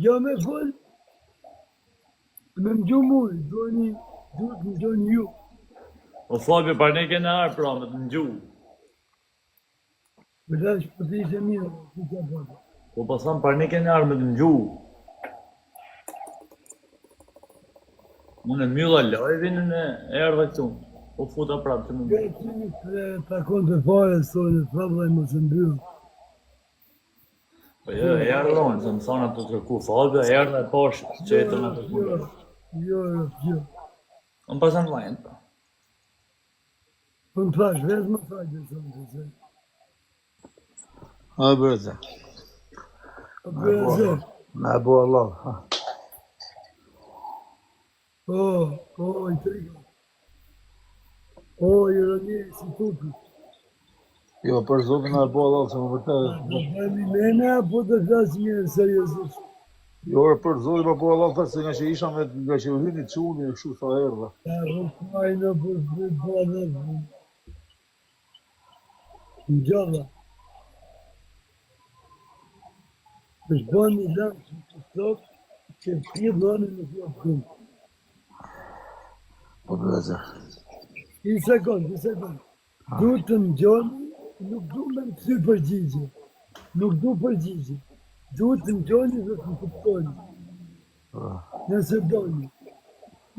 Jo me fol, me më gjumë mujë, duhet më gjoni ju. O Flavio, për ne kene arë pra me të në gjuhë. Për ta që përti ishe mirë, ku ka përta. Po pasan për ne kene arë me të në gjuhë. Unë e mjëlla live-in e erdhe këtu. Po futa prapë që mund. Këtë që të takon të fare, sojnë, të prapë më së mbyllë. Po jo, e erdhojnë, se më thonë ato të kërku Flavio, e erdhe e poshë që e të në të kërku. Jo. Unë pasan vajnë, pra. Po më thash, vetë më thash dhe sonë të se. A bërëze. O bërëze. Me bo Allah. I trika. Ironie, si tutu. Jo, për zotin me bo Allah, se më vërtet. Do bëjmë i mene, apo të klasë mirë, seriosisht? Jo, për zotin me bo Allah, thë se nga që isha me nga që hyni quni, kështu sa erdhe. Ja, rukmajnë për bëdhe. Në gjalla. është bën një lamë që të stokë, që të dhënë në fjallë këmë. Po bërëze. I sekundë. Du të në gjoni, nuk du me më kësy përgjigje. Nuk du përgjigje. Du të në gjoni dhe të më kuptoni. Nëse doni.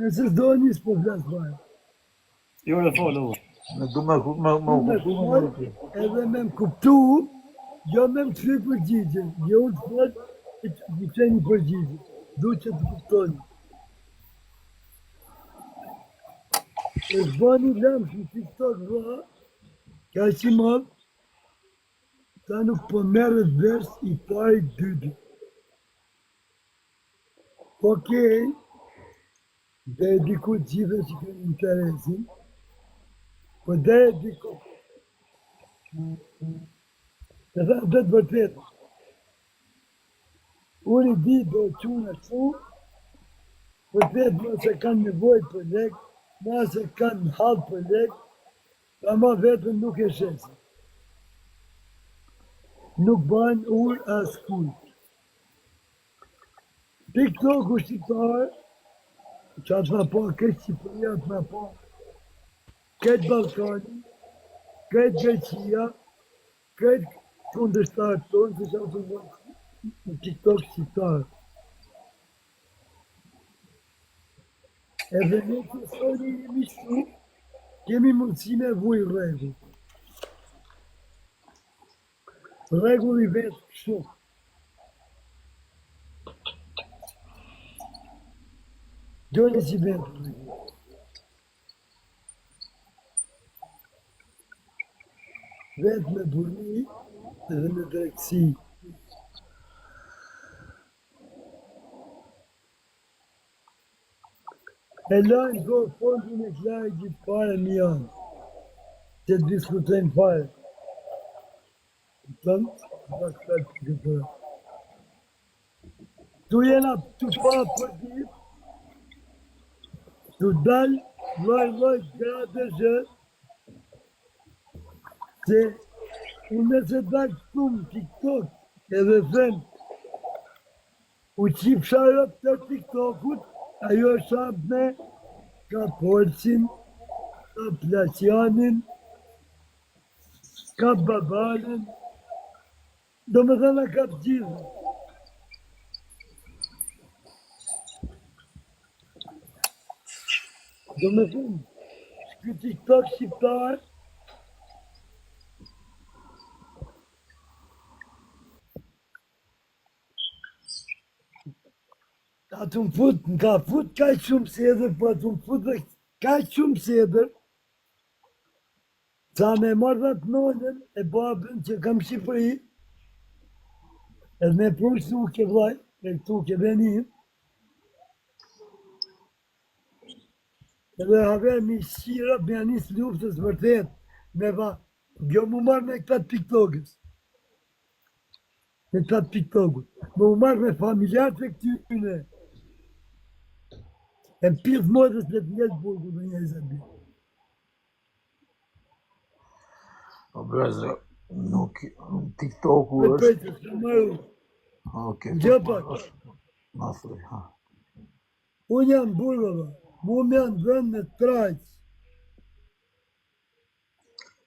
Nëse doni, s'po flasë fare. Jo e folë, Ne du me kuptu. Edhe me më kuptu, jo me më kësy përgjigje. Jo unë të folë, e që të qeni përgjigje. Du që të kuptoni. është bani lamë që në TikTok vëha, ka që madhë, ta nuk po merët vers i pari dydi. Okej, dhe e diku gjithë që kënë interesin, po dhe e diku. Dhe dhe të vërtet. Unë i di do quna që, vërtet më se kanë nevoj për lekë, ma se kanë halë për lekë, ta ma vetën nuk e shesin. Nuk banë urë as kujtë. TikTok u shqiptarë, që atë nga pa, këtë Shqipëria atë nga pa, këtë Balkani, këtë Greqia, këtë kundërshtarë tonë, që që atë nga në TikTok shqiptarë. Edhe ne të soni jemi shtu, kemi mundësi me vuj regull. Regull i vetë kështu. Gjoni si vetë regull. Vetë me burni edhe me drejtësi. E lajnë do fondin e klajë gjithë pare një janë, që të diskutojnë pare. Tëmë, da këtë të këtë. Tu jena të pa për ditë, tu dalë, loj, gradë zë, se unë nëse dalë këtu në TikTok, edhe them, u qip sharëp të TikTokut, ajo shabme ka Porcin, ka Plaqianin, ka Babalin, do me thëna ka të gjithë. Do me thënë, shky TikTok shqiptar, ka të më fut, në ka fut ka shumë sedër, po të më fut dhe ka shumë sedër, sa me marrë dhe të nonën e babën që kam Shqipëri, edhe me prunë shtu ke vlaj, e këtu ke venin, edhe haver mi shqira, me anis luftës vërtet, me va, gjo mu marrë me këta TikTokës, me këta TikTokët, mu marrë me familjarët e këtyne, e më pithë modës me të njëtë burgu në një zabi. Po bërëze, nuk TikToku Me është... pejtë, së maru, Oke. në gjë pak, Ma thuj, ha. Unë jam burgova, mu më janë vënd në trajtë.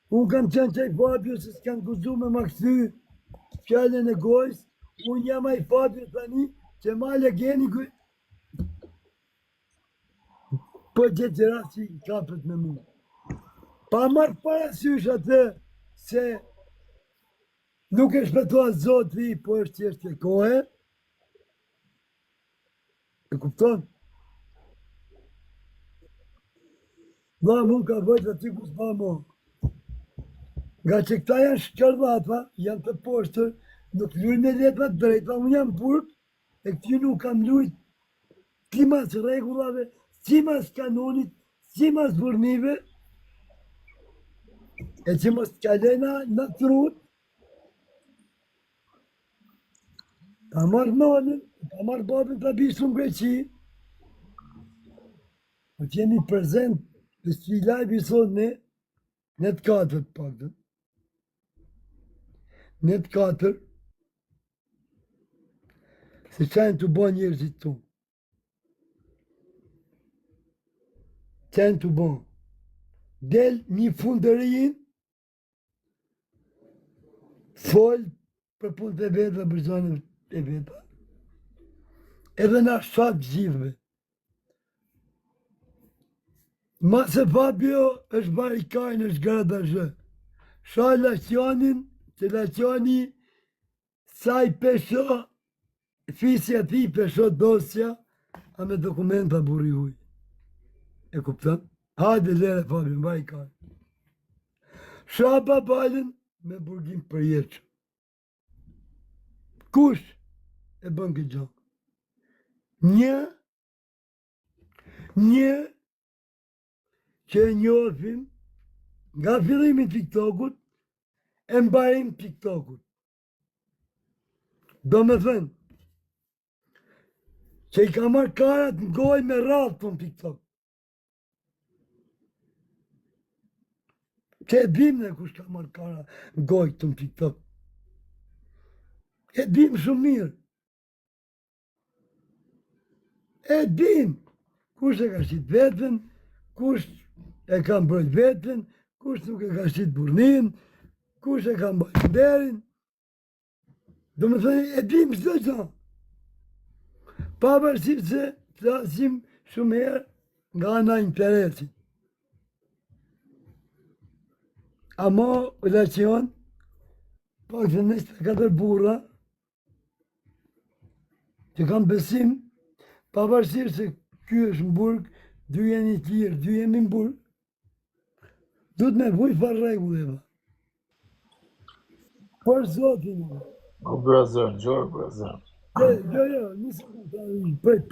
Unë kam qenë qaj Fabio se s'kanë guzu me ma këthy fjallën e gojës. Unë jam aj Fabio tani që ma legeni kuj. Po gjithë gjera që i kapët me mu. Pa marrë parasysh atë se nuk e shpëtua Zoti, po është qështje kohë. E kupton? Ma mu ka vëjtë aty ku s'ma mo. Nga që këta janë shkërdhata, janë të poshtër, nuk lujnë me letra të drejta, unë jam burg, e këty nuk kam lujt simas regullave, simas kanonit, simas burnive, e që mos t'kalena në trut, ta marrë nanën, ta marrë babën të bishtu në Greqi, po që jemi prezent të që i lajbi sot në të katër paktën. Në të katër, se qenë të bo njerëzit tu. Qenë të bo. Del një fundërin, fol për punë të vetë dhe për zonë e veta. Edhe na shatë gjithve. Ma se Fabio është barikajnë, është grada zhë. Shaj lacionin, që lacioni saj pesho, fisja ti pesho dosja, a me dokumenta buri huj. E kuptan? Hajde lere Fabio, barikajnë. Shaba balën me burgim për jeqë. Kush e bën këtë gjë? Një që e njohim nga fillimi TikTokut e mbarim TikTokut. Do me thënë, që i ka marrë karat në gojë me radhë të në TikTok. Që e dim në kush ka marrë karat në gojë të në TikTok. E dim shumë mirë. E dim kush e ka shqit vetën, kush e ka mbrojt vetën, kush nuk e ka shqit burnin, kush e ka mbajt derin. Do me thënë, e dim çdo gjë. Pavarësisht se flasim shumë herë nga ana interesit. Ama relacion, pak të 24 burra, që kam besim, pavarësisht se ky është në burg, dy jeni tjerë, dy jemi në burg, du të me vuj far regulleve. Për Zotin. O brazer, gjorë brazer. Jo, nisë prit.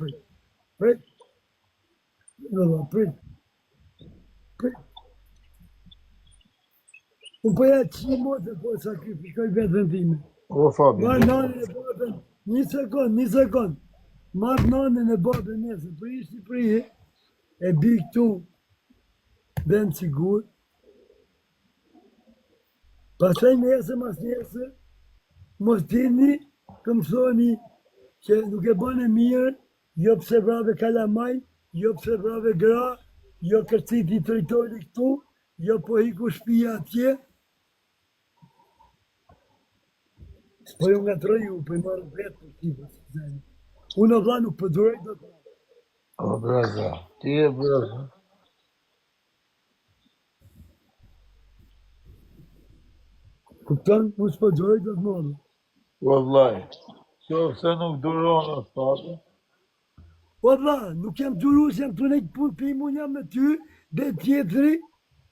Unë përja që motë po sakrifikoj vetën time. O Fabio, Marë nanën e babën, një sekund. Marë nanën e babën nesë, për ishtë i prije, e bi këtu, ben sigur. Pasaj mas nesë, mos tini, të më thoni që nuk e bënë mirë, jo pse vrave kalamaj, jo pse vrave gra, jo kërcit i territori këtu, jo po hiku shpia atje. Po ju nga të rëju, po i marrë vetë për t'i. Unë o vla nuk përduraj do të. o brazer, ti e brazer. Kupton, unë s'përduraj do të mëllë. Vallaj, qofse nuk duron o Fabio. Po vla, nuk jam durus, jam të nejtë punë pim, unë jam me ty, dhe tjetëri,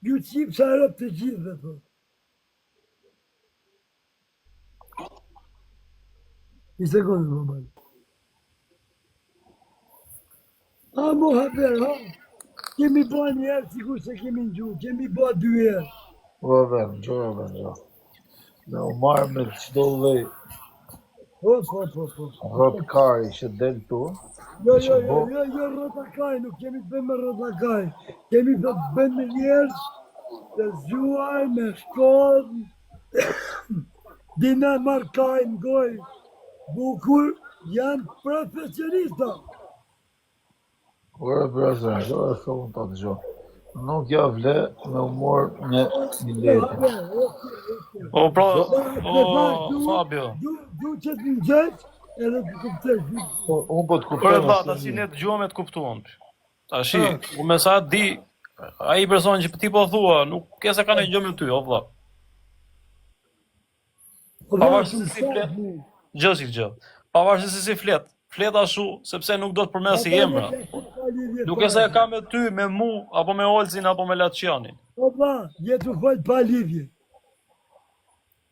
ju qipë sa rëpë të gjithë dhe thot. Një sekundë, babaj. A, mo haber, ha? Kemi ba një herë, sikur se kemi në gjuhë, kemi ba 2 herë. O vend, gjorë. Me u marrë me qdo dhej Po. rrotkari që del tu. Jo, rrotakaj, nuk kemi të bëjmë me rrotakaj. Kemi të bëjmë me njerëz, të zgjuar, me shkollë, dina markaj në gojë, bukur, janë profesionista. Ore, brother, do e thonë ta dëgjoj. Nuk ja vle me humor në lehtë. O pra, Du Fabio. që të më gjesh, edhe të kuptesh. Unë po të Por kuptoj. valla, tash ne dëgjojmë e të kuptuam. Tash, unë me sa di, ai person që ti po thua, nuk ke se kanë gjë me ty, o vlla. Pavarësisht se si flet, gjë. Pavarësisht se si flet, flet ashtu sepse nuk do të përmesi emra. Nuk e se e ka me ty, me mu, apo me Olcin, apo me Latqianin. Po valla, jetu fol pa lidhje.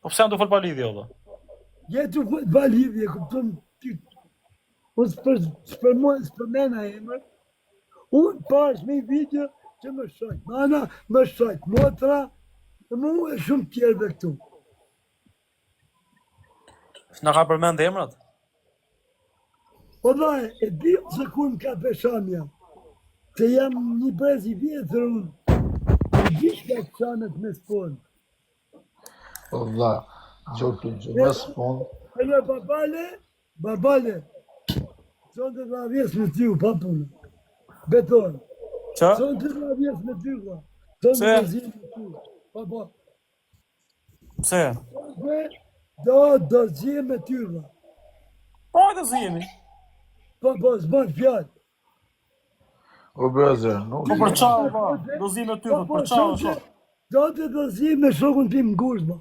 Po pse janë të fol pa lidhje, valla? Jetu fol pa lidhje, kupton ti. Unë s'përmena emër. Unë pash me video që më shojt. Mana, më shojt. Motra, mu e shumë tjerëve këtu. Na ka përmend emrat? Po vaj, e di se ku më ka peshamja. Se jam një brez I vjetër unë. E di shka qanet me sponë. Po vlla, gjokin që më spon. E në babale, sonë të nga vjes me ty, pa punë. Beton. Qa? Sonë të nga vjes me ty, va. Sonë të nga zhimë me ty. Pa. Pse? Do zhimë me ty, va. Po, hajde zihemi. Pa, s'ban fjallë. O brother, nuk Po për çao, va, do zihemi me ty, po për çao, shoh. Do të do zhimë me shokun tim në gush, va.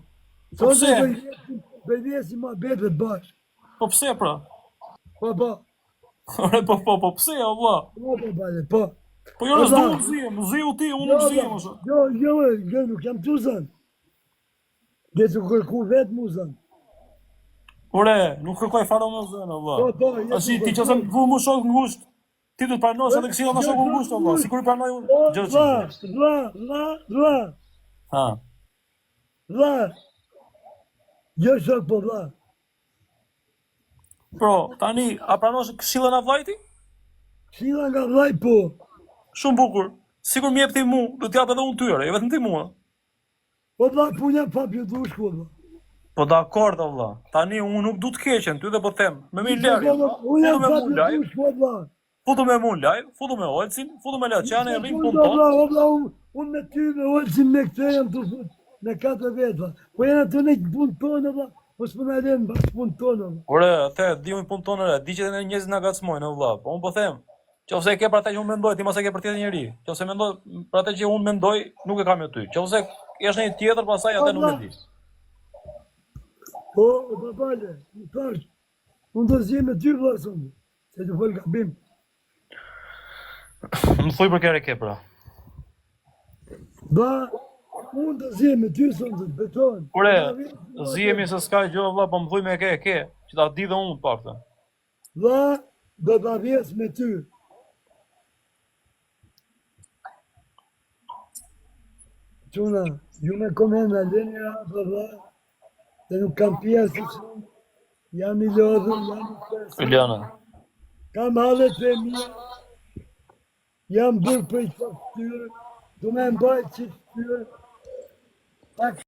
Po pse? Bëjvjesi ma betët bashkë. Po pse pra? Pa. Ore, po pse, o vlla? Po, bale, po. Po jo, s'do të zihem, zihu ti, unë nuk zihem ashtu. Jo, nuk jam tu zënë. Dhe të kërku vetë mu zënë. Ore, nuk kërkoj fare më zënë, vlla. Po, Tashi ti që se më vu më shok ngusht, ti do të pranosh edhe kësilla më shok ngusht, vlla, sikur i pranoj unë gjë që. Vla. Ha. Vla. Jo shok po vla. Pro, tani a pranosh këshillën e vllajti? Këshilla nga vllai po. Shumë bukur. Sikur më jep ti mu, do t'jap edhe unë tyre, jo vetëm ti mua. Po vlla punja pa pjodu shkolla. Po dakord o vlla. Tani unë nuk du të keqen, ty dhe po them. Me mi lari. Unë jam pa pjodu shkolla. Futu me mu live, futu me Olcin, futu me Latqianin, rrim punë Po tonë. vlla, unë me ty me Olcin me këtë jam të fut. Me 4 vetë. Po janë të ne punë tonë vlla. Po s'puna lën bas punë tonë. Ore, atë di unë punë tonë, di që njerëzit na gacmojnë o vlla. Po unë po them. Qofse e ke për atë që unë mendoj, ti mos e ke për tjetër njeri. Qofse mendoj për atë që unë mendoj, nuk e kam me ty. Qofse është një tjetër, pastaj atë nuk e di. Po, babale, më thash, unë do zjem me ty vlla sonë. Se të fol gabim. Më thuj për kërë e ke pra. Ba, unë do zjem me ty sonë, beton. Ore, zihemi se s'ka gjë vlla, po më thuj me e ke, që ta di dhe unë pakta. Vlla, do ta vjes me ty. Quna, ju me komenda leni ratë vlla, se nuk kam pjesë që jam I lodhur, jam I pesë. Iliana. Kam hallet e mija, jam bërë për I faktyrë, du me mbajt që shtyrë. Pak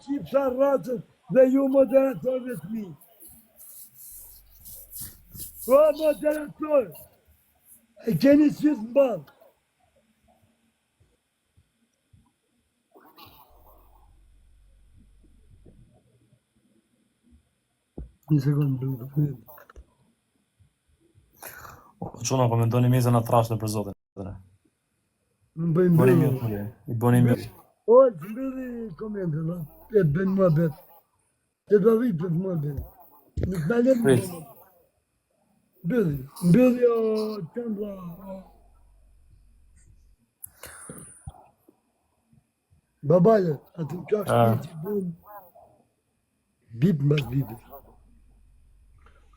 qipsa ratët dhe ju moderatorëve të mi. Po, moderator, e keni qytë në balë. Një sekundë, bërë. Quna, komentoni mizën atë trashtë për zotin. Më bëjmë Bëni bërë. mirë, i bëni mirë. O, të mbëlli komente, la. E të bëjmë mua betë. E të avit për të mua betë. Nuk me lemë në Prit. bëjmë. Mbëlli o të mbla. Babale, atë në qashtë Ah. që bëjmë. Bip mbas bipit.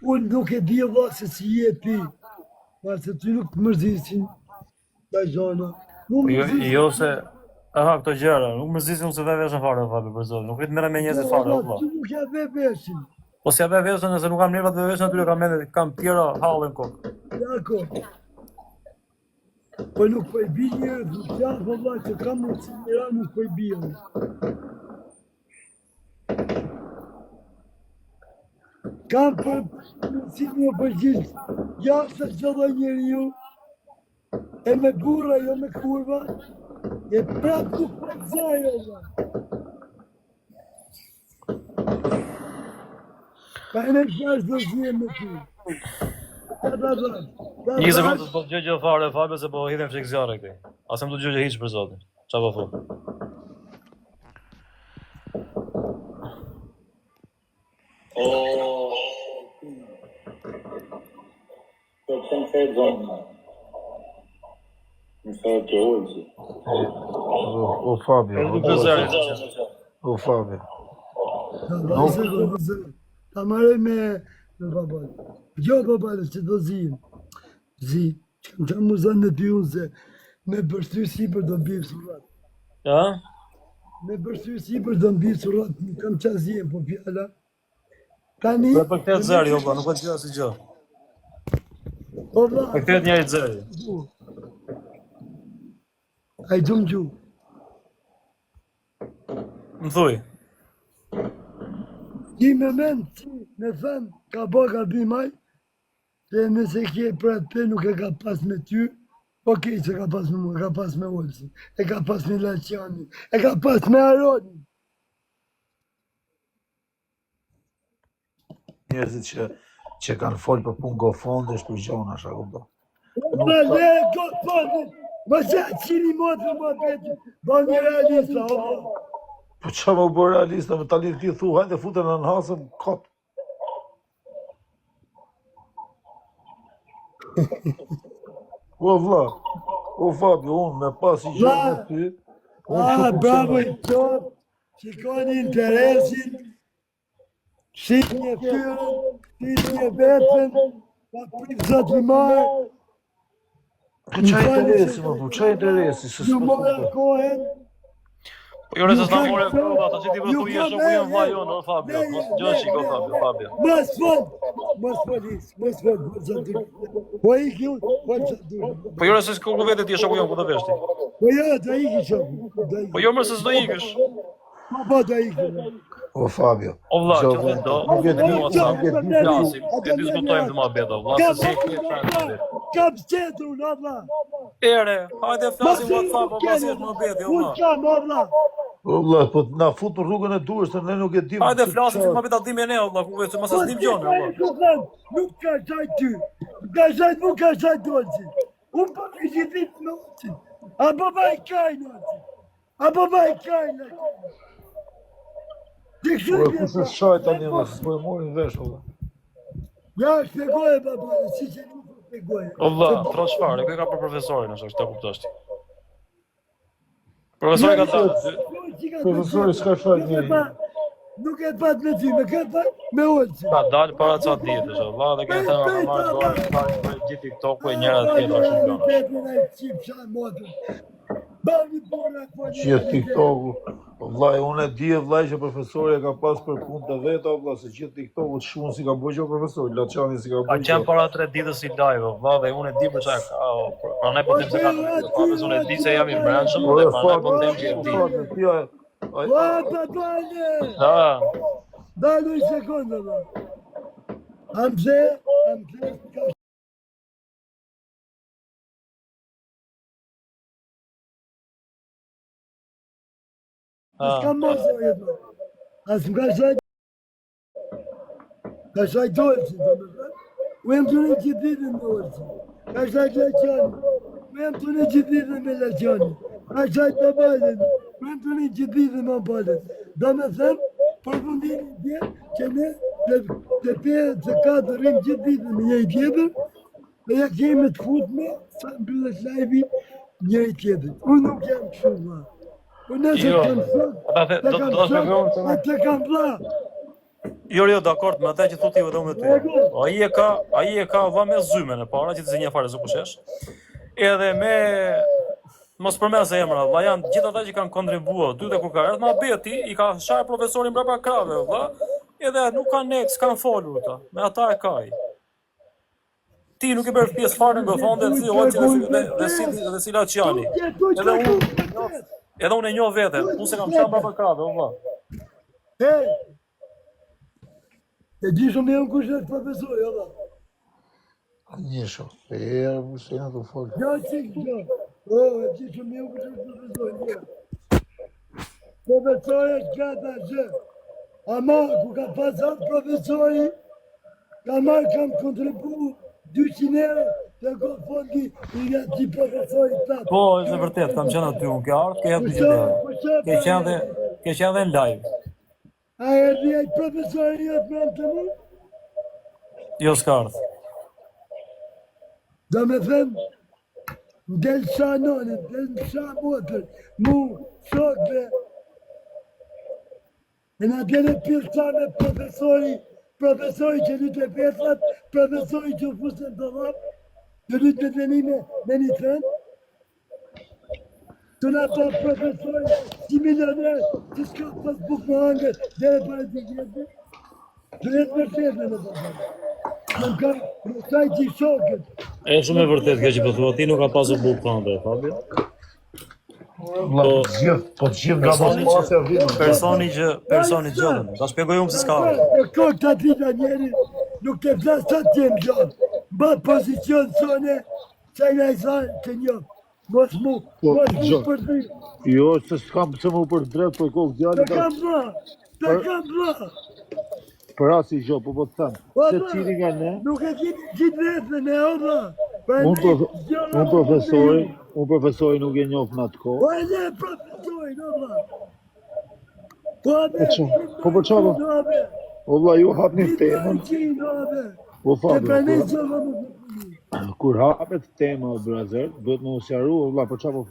Unë nuk e di valla se si je ti. Ma se ty nuk të mërzisin. Ta zona. Nuk Po mërzisin. jo se... Aha, këto gjëra, nuk më zisi unë se ve veshën fare, Fabi, për zotin. Nuk rritë mërë me njerëzit fare, o vlla. Ty nuk ja ve veshin. Po si ja ve veshën, nëse nuk kam nervat ve veshën, atyre kam tjera halën kokë. Jako. Po nuk po i bi një zutja, po vllai që kam në Cimira nuk po i bi. Kam për si një përgjith, jashtë të çdo njeriu, e me burra, jo me kurva, e prap nuk po gëzaj, valla. Pa e në shash do zhje me ty. Një sekundë s'po gjëgjë fare Fabio se po hidhem fshik zjarre këtej. As më do gjëgjë hiç për zotin. Çfarë po thon? To ten fedzon. Më thot të ujë. O Fabio, Nuk do zjarre. o Fabio. Ta marrë me babal. Jo babal, që do zim. Zi, që më zanë në pjunë se me bërstry si për do mbirë surat. Ja? Me bërstry si për do mbirë surat, më kam qazien po fjalla. Tani... Për këtë zjarë, jo, nuk e gjë si gjë. O vla... Për këtë njëri zjarë. Ai gjumë gju. Më thuj. Ti me mend që me thënë ka bo ka bimaj, se nëse kje për atë pe nuk e ka pas me ty, okej që ka pas me mu, e ka pas me Olsi, e ka pas me Laqiani, e ka pas me Aroni. Njerëzit që kanë folë për punë gofondesh për gjona, shakupto. Ma le godfondit, ma që qini motë më beti, ba një realista, o. Po qa më bërë realista, me tali ti thu, hajde fute në nëhasëm, kot. O vla, o Fabio, unë me pas i gjë me ty, Bravo i qëtë, shikoni interesin, shit një fyrën, shit një vetën, pa prit zotë i marë, Po qa interesi, më po, qa interesi, se ju s'po mora të kohen, Po jo nëse s'na more prova, ato që ti vëtu je shoku jam vllai jon, o Fabio. Mos gjë shiko Fabio. mos fol, po iki unë, po që dur. Po jo nëse s'ka vetë ti je shoku jon, ku do vesh ti? Po jo, do iki shoku, do iki. Po jo më se s'do ikësh. Po do iki. O Fabio, O vlla, Gjo, që do. nuk e di, Nuk nuk e di, flasim, të diskutojmë të mohabet, vlla, se si ke çfarë. Kam qetur, valla. Ere, hajde flasim WhatsApp, po pasi është mohabet, Unë vlla. kam, valla. o vlla, po na fut në rrugën e Durrës, se ne nuk e dim. Hajde se flasim qa- se mohabet atim e ne, vlla, ku vetë mos e dim gjona, vlla. Nuk ka qaj ty, nuk ka qaj dolci. Unë po të gjithit me uqin. Apo vaj kajnë, apo vaj kajnë. Po e kusë shaj tani, vlla, se s'po e morin vesh, vlla. Ja, shpegoje, baba, si që nuk shpegoje. O vlla, trosh fare, kë ka për profesorin, është ta kuptosh ti. Profesori ka thënë, Profesori s'ka shaj njëri. Nuk e pat me ty, me këtë pat me olëci. ka dalë para ca ditësh, vlla, dhe kanë thënë marrë dorë, ka gjithë TikTok-u e njëra të tjetra shumë gjëra. Gjithë TikToku, vllai, unë e di vllai që profesori e ka pas për punë të veta, vlla, se gjithë TikToku shumë si ka bëjë që profesori, Laçani si ka Ka bëjë. qenë para 3 ditës si live, vlla, dhe unë e di për çfarë ka, pra ne po them se ka, pastaj unë e di se jam i brendshëm, Po dhe e pra ne po Fabio, them që e di. Fabio, ti Dale! Ha, Dale un secondo, va. Amze, s'kam mosë, jetë. As më ka shaj... Ka shaj dolci, do me thënë. U jem të në që ditën me olci. Ka shaj Laqiani. U jem të në që ditën me Laqiani. Ka shaj të balën. U jem të në që ditën me balën. Do me thënë, për fundimin tje, që ne të pjerë të katë rrim që ditën me njëri tjetër, dhe ja kemi të futme, sa mbyllet live-i njëri tjetër. Unë nuk jam kështu, va. Unë nëse Jo, kam thënë, do të shpjegojmë se atë kam vla. jo, dakord, me atë që thotë ti vetëm me ty. Ai e ka vënë me zymën e para që të zënjë fare zokushesh. Edhe me mos përmes emra, valla janë gjithë ata që kanë kontribuar, dy të kur ka ardhur mohabeti, i ka shar profesorin brapa krave, valla. Edhe nuk kanë nek, s'kan folur ata. Me ata e ka ai. Ti nuk e bërë pjesë fare në fonde dhe si Laçiani. Edhe unë e njoh veten, unë se kam qenë brapa krave, o vlla. E di shumë mirë kush është profesori, o vlla. Njësho, e herë më se në të folë. Ja, qik, ja. E di shumë mirë kush është profesori, ja. Profesori është gata që. Ama, ku ka pasat profesori, kam kontribu 200 euro të ko fondi i nga ti profesori të tatë. Po, është e vërtet, kam qenë aty, unë ke ardhë, ke jetë 200 euro. Ke qenë dhe në live. A e rrjajt profesori jëtë me të mu? Jo s'ka ardhë. Do me thëmë, del sa nonin, del sa motër, mu, shokve, e nga djene pjesa me profesori që lytë e petrat, profesori që fusën të dhapë, të lytë me dhenime me një thënë, të nga ta profesori, si milioner, që s'ka pas buk më hangër, dhe e pare të gjithë, të jetë me fetme në përgjë. Në kam, në taj që i shokët. E shumë e vërtet kjo që po thua, ti nuk ka pasur bukë këndë, Fabio. Po të gjithë nga mos pasë e vinë. Personi gjallën, ta shpjegoj unë se s'ka ardhë. E kokë të atita njeri, nuk të flasë të t'jem gjallë. Ba pozicion sone, që nga i thanë të njëm. Mos mu për të Jo, se s'kam pëse mu për drejt për kokë djallë. Të kam bra. Për asë i gjo, po të thëmë. Se cili nga ne, Nuk e gjithë vetën e obra. unë profesori nuk e njofë në atë kohë. Po e ne profesori, obra. Po abe. Po për qabë? O vla, ju hap një temën. Po Fabio, kur hapet tema o brazer, bëhet më usjaru, o vla, për qabë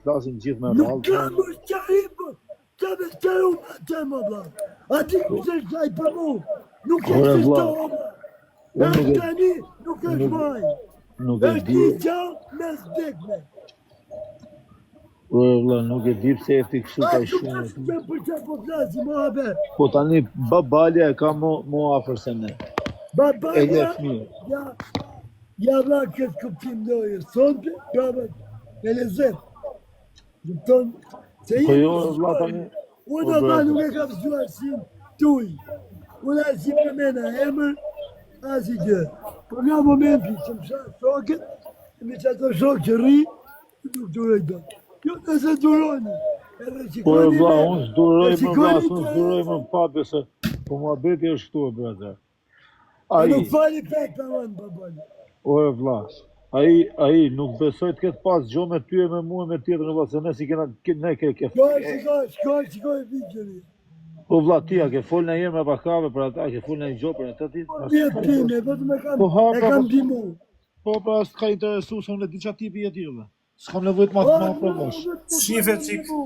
flasin gjithë me rralë. Nuk kam usjarim, qa me shkaru ma tema, obra. A ti nuk se shkaj për mu. Nuk e se shto, obra. E tani nuk e shmaj. Nuk e është di, i gjallë me s'dekme. o vla, nuk e di pse e ti kështu ka i shumë. Që për që po flasim, abe. Po tani, babalja e ka mo afer se ne. Baba, E dhe fëmijë. ja vla këtë kuptim dojë. Sonte, prave, me lezet. Dëpton, se i Po jo, vla, tani. Unë vla nuk e kam zhu arsim tuj. Unë arsim në mena emër, as i gjë. Po nga momenti që më shanë shokët, me që ato shokë që rri, nuk duroj do. Jo nëse duroni. Po e vla, unë s'duroj më vla, unë s'duroj më pape se po mua beti është shtu e brazer. Nuk fali pek të anë, babani. O e vla, ai nuk besoj të ketë pas gjo me ty e me mu e me tjetër në vla, se ne si kena, ne ke Shkoj, vikëri. Po vla, ti a ke fol në jemë me bakave për ata, a ke fol në një gjo për ata ti? Vjetë time, vetëm e kam dimu. Po pra, s'ka interesu, se unë e di që ati për jeti vla. S'kam nevojt ma të ma promosh.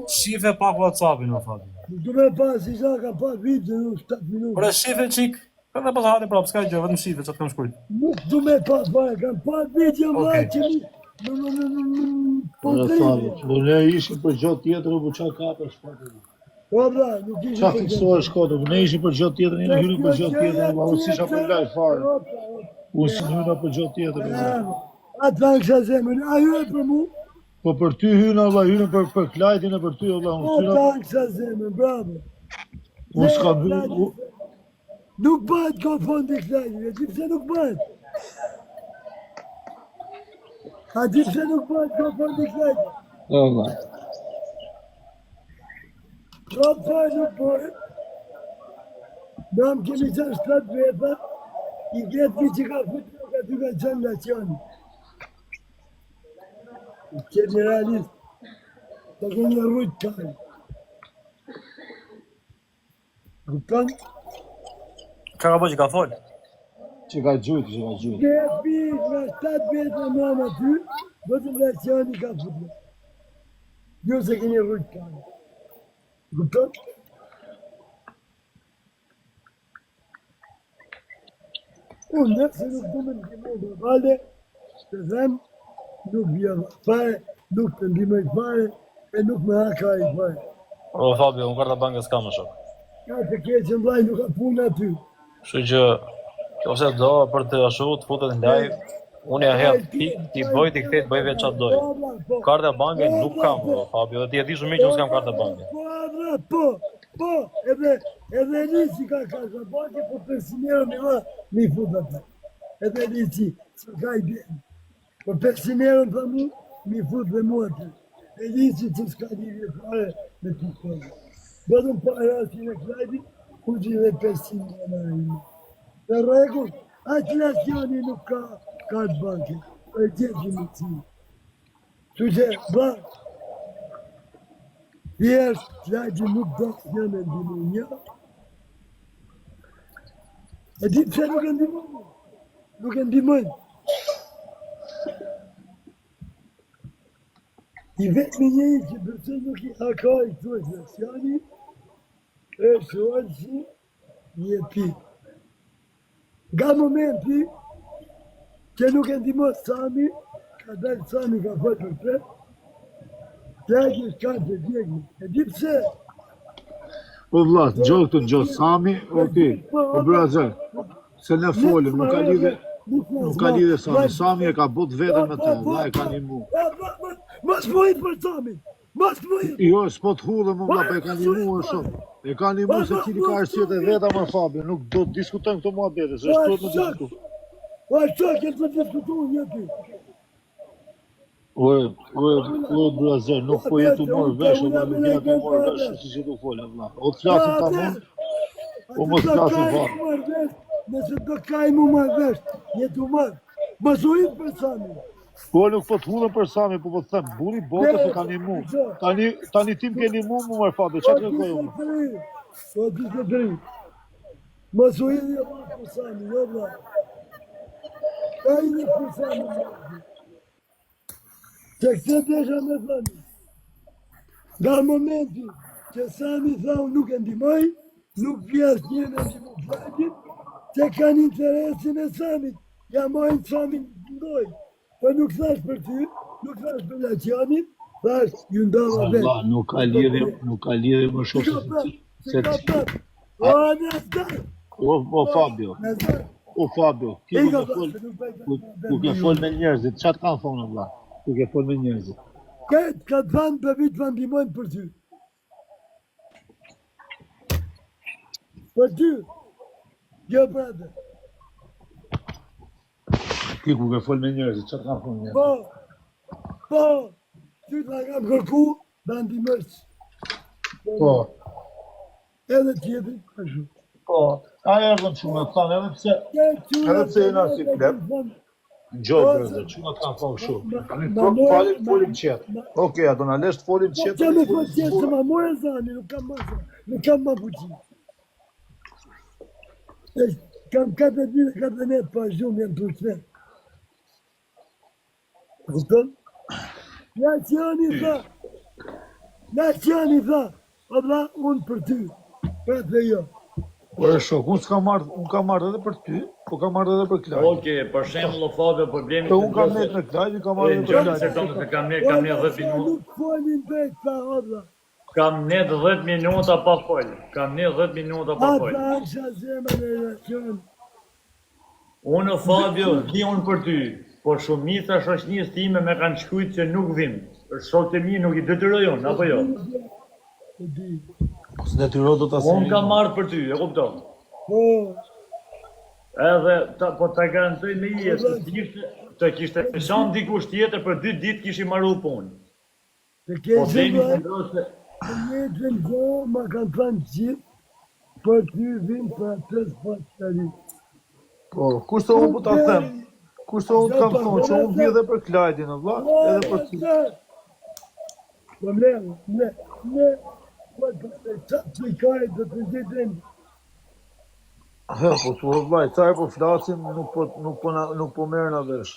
Shife pak WhatsApp-in, o Fabio. Nuk du me pas, i sa ka pas vitë, nuk 7 minutë. Por e shife qik, edhe pas hati prapë, s'ka gjë, vetëm shife që të kam shkujt. Nuk du me pas, kam pas vitë, vla që mi... Po Po ne ishim për gjo tjetër, po qa ka për shpatë. Po vla, nuk ishim Qa fiksuar shkotë, ne ishim për gjo tjetër, një në hyri për gjo tjetër, vla, unë si isha për laj farë. Unë si hyna për gjo tjetër. Atë fanë kësha zemën, a ju e për mu? Po për ty hyna, vla, hyna për klajtin e për ty, vla, unë Atë fanë kësha zemën, bravo. unë s'kam hyna. Nuk bëhet ka fondi klajtin, e ti pse nuk bëhet? A ti pse nuk bëhet ka fondi klajtin? Vla. Qa faj nuk bëhet? Nam kemi qenë 7 veta, i gjetëvi që ka futë nuk aty ka qenë Laçiani. I qenë realist, të kënë rrujtë kanë. Kupton? Qa ka bo që ka fol? Që ka gjujtë. Gjetëvi nga 7 veta nam aty, vetëm Laçiani ka futë. Jo se kënë rrujtë kanë. Kupton? Unë nëse nuk du me ndihmu dhe vale, të them, nuk vjen fare, nuk të ndihmoj fare, e nuk me haka i fare. O Fabio, unë karta banke s'ka më shok. Ka të keqen vlaj, nuk ka punë aty. Kështu që, ose do për të ashu, të futet në live, Unë ja hedh, ti bëj ti kthehet bëj veç çfarë doj. Karta banke nuk kam, Fabio, dhe ti e di shumë mirë që unë s'kam karta banke. Po, edhe Lici ka karta banke, po 500 euro mi fut atë. Edhe Lici, që ka i bjen. Po 500 euro të mu, mi fut dhe mu atë. E Lici që s'ka një vjetare me të kërë. Bëdëm para që në klajdi, ku gjithë 500 euro ime. Në regull, atë nacioni nuk ka kartë banke, e gjithë në cilë. Që që, ba, thjesht, klajdi nuk do të një me ndimu një. E di pëse nuk e ndimojnë? Nuk e ndimojnë. I vetë me një që përse nuk i haka i të e nacioni, e shuar që një pikë. Nga momenti që nuk e ndimot Sami, ka dalë Sami ka fërë për të, Tjegi s'ka të djegi. E di pëse? Po vlla, gjohë këtë gjohë Sami, okej, po brazer, se ne folim, nuk ka lidhe Sami, Sami e ka bot vetën me të, vlla e ka një mu. Mas mojit për Sami, mas mojit! Jo, s'po të hudhe më vlla, e ka një mu e shumë. E ka një mu se cili ka arsjet e veta më Fabio, nuk do të diskutojmë këto mua bete, se është të diskutu. O shok e të diskutu një ty. O brazer, nuk po jetu morë vesh, o nuk jetu morë vesh, si që tu folë, vlla. O të flasim ta mund, o mos flasim fat. Nëse do kaj mu marrë vesh, jetu marrë, mas ujit për Sami. Po nuk po të hudhe për Sami, po po të them, buri botës e ka një mu. Tani tim ke një mu marrë Fabio, që të kërkoj unë? Po të të dri. Mas ujit e marrë për Sami, jo vla. Ka i një për Sami marrë. Që këtë desha me thani. Nga momenti që Sami tha unë nuk e ndimoj, nuk vjes një me ndimu flajtit, që kanë interesin e Samit, ja mojnë Samit ndoj. Po nuk thash për ty, nuk thash për Lacianit, thash ju ndova vetë. Allah, nuk ka lidhe më shumë se ti. O, nëzër! O Fabio, ti ku ke fol me njerëzit, qatë kanë thonë vlla? Ku ke fol me njerëzit? Këtë ka të thanë për vitë më ndimojnë për ty. Për ty, jo brate. Ti ku ke fol me njerëzit, qatë kanë thonë njerëzit? Po, ty t'la kam kërku, më ndimojsh. Po. Edhe tjetëri, kështu. Po, a erdhën që me thanë, edhe pse e nga si klep, gjohë brëzër, që nga të kanë thonë shumë. Folim qetë. Okej, ato në lesht folim qetë. Që me fol qetë, se ma more zani, nuk kam ma fuqi. Kam 4 ditë, 4 netë, pa shumë jenë të uqmet. Kupton? Nacioni tha, o vla, unë për ty, për dhe jo. Po e shok, unë kam marrë edhe për ty, po kam marrë edhe për Klajdi. Okej, për shembull Fabio, problemi Po unë kam net me Klajdi, kam marrë edhe për Klajdi. se kam ne 10 minuta. Nuk folin drejt, tha, o vla. Kam ne 10 minuta pa fol. Kam ne 10 minuta pa fol. Ata isha zemë në relacion. Unë Fabio, di unë për ty, por shumica shoqënisë time me kanë shkruajtur që nuk vim. Shokët e mi nuk i detyrojnë, apo jo? E di. Së detyro do të Unë kam marrë për ty, e kupton? Po, Edhe, po ta garantoj me jesë, të kishte shanë dikush tjetër për 2 ditë kishi marru punë. të Po keqë themi dhe, që ndrose, të jetën do, ma kanë thënë gjithë, për ty vim për atës për të ri. Po, kurse unë po ta them, kurse unë kam thonë që unë vi edhe për Klajdin, vlla, edhe për ty. Po ne, po të qatë i kajtë dhe të gjithën. He, po të vllaj, qaj po flasim, nuk po merë në vesh.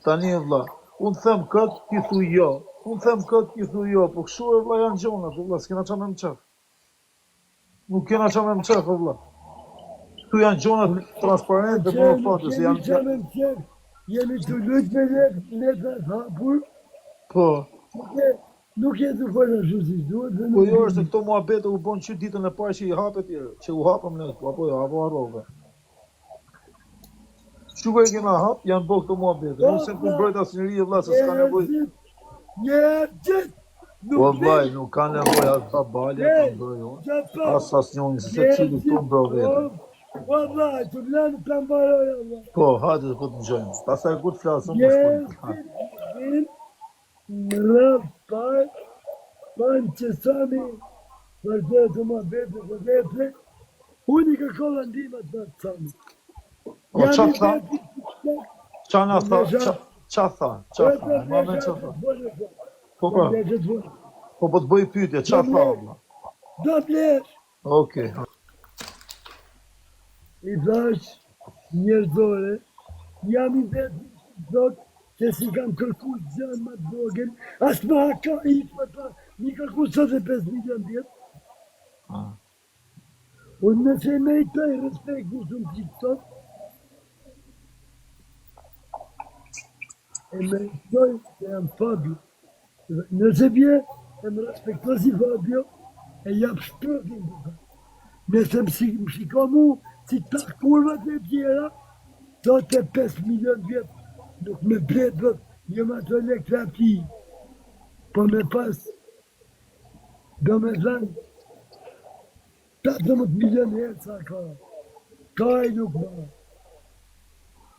Tani vlla, unë them këtë, ti thu jo. Unë them këtë, ti thu jo, po kështu e vlla janë gjona, po vlla, s'kena qa me më qef. Nuk kena qa me më qef, vlla. Këtu janë gjona transparente, po në fatë, se janë qef. Jemi të lutë me letrat hapur, Po, nuk e të folë ashtu si duhet. po jo është se këto muhabete u bon që ditën e parë që i hapet, që u hapëm ne, apo jo, apo harrove. Shukoj kena hap, janë bo këto muhabete. Unë se ku mbrojt asnjëri vëlla se s'ka nevojë. Wallahi nuk ka nevojë as ta balja ta mbroj unë. As asnjëri se secili këtu mbro vetë. Wallahi, të vlenë të mbaroj, Allah. Po, hajde po të dëgjojmë. Pastaj kur të flasëm më shkojmë. Në rrëv parë, panë që sami vërdetë vërdetë, unë i kërkolla ndimat në të sami. O, qa tha? Qa nga tha? Qa tha? Ma me qa tha? Po, po të bëj pyetje, qa tha? Do blesh. Okej. I thash njerëzore, jam i vetë zotë që si kam kërku gjënë më të vogël, as më haka i të ta, mi kërku sot e 5 milion vjetë. Unë nëse me i toj respekt në shumë TikTok, e me i toj që jam Fabio. Nëse vje, e me respekto si Fabio, e jam shpërkin të ta. Nëse më shiko mu, si ta kurvat e tjera, sot e 5 milion vjetë, nuk me blet vët, jam ato elektrati, po me pas, do me thënë, 18 milion herë sa ka, ka i nuk ma.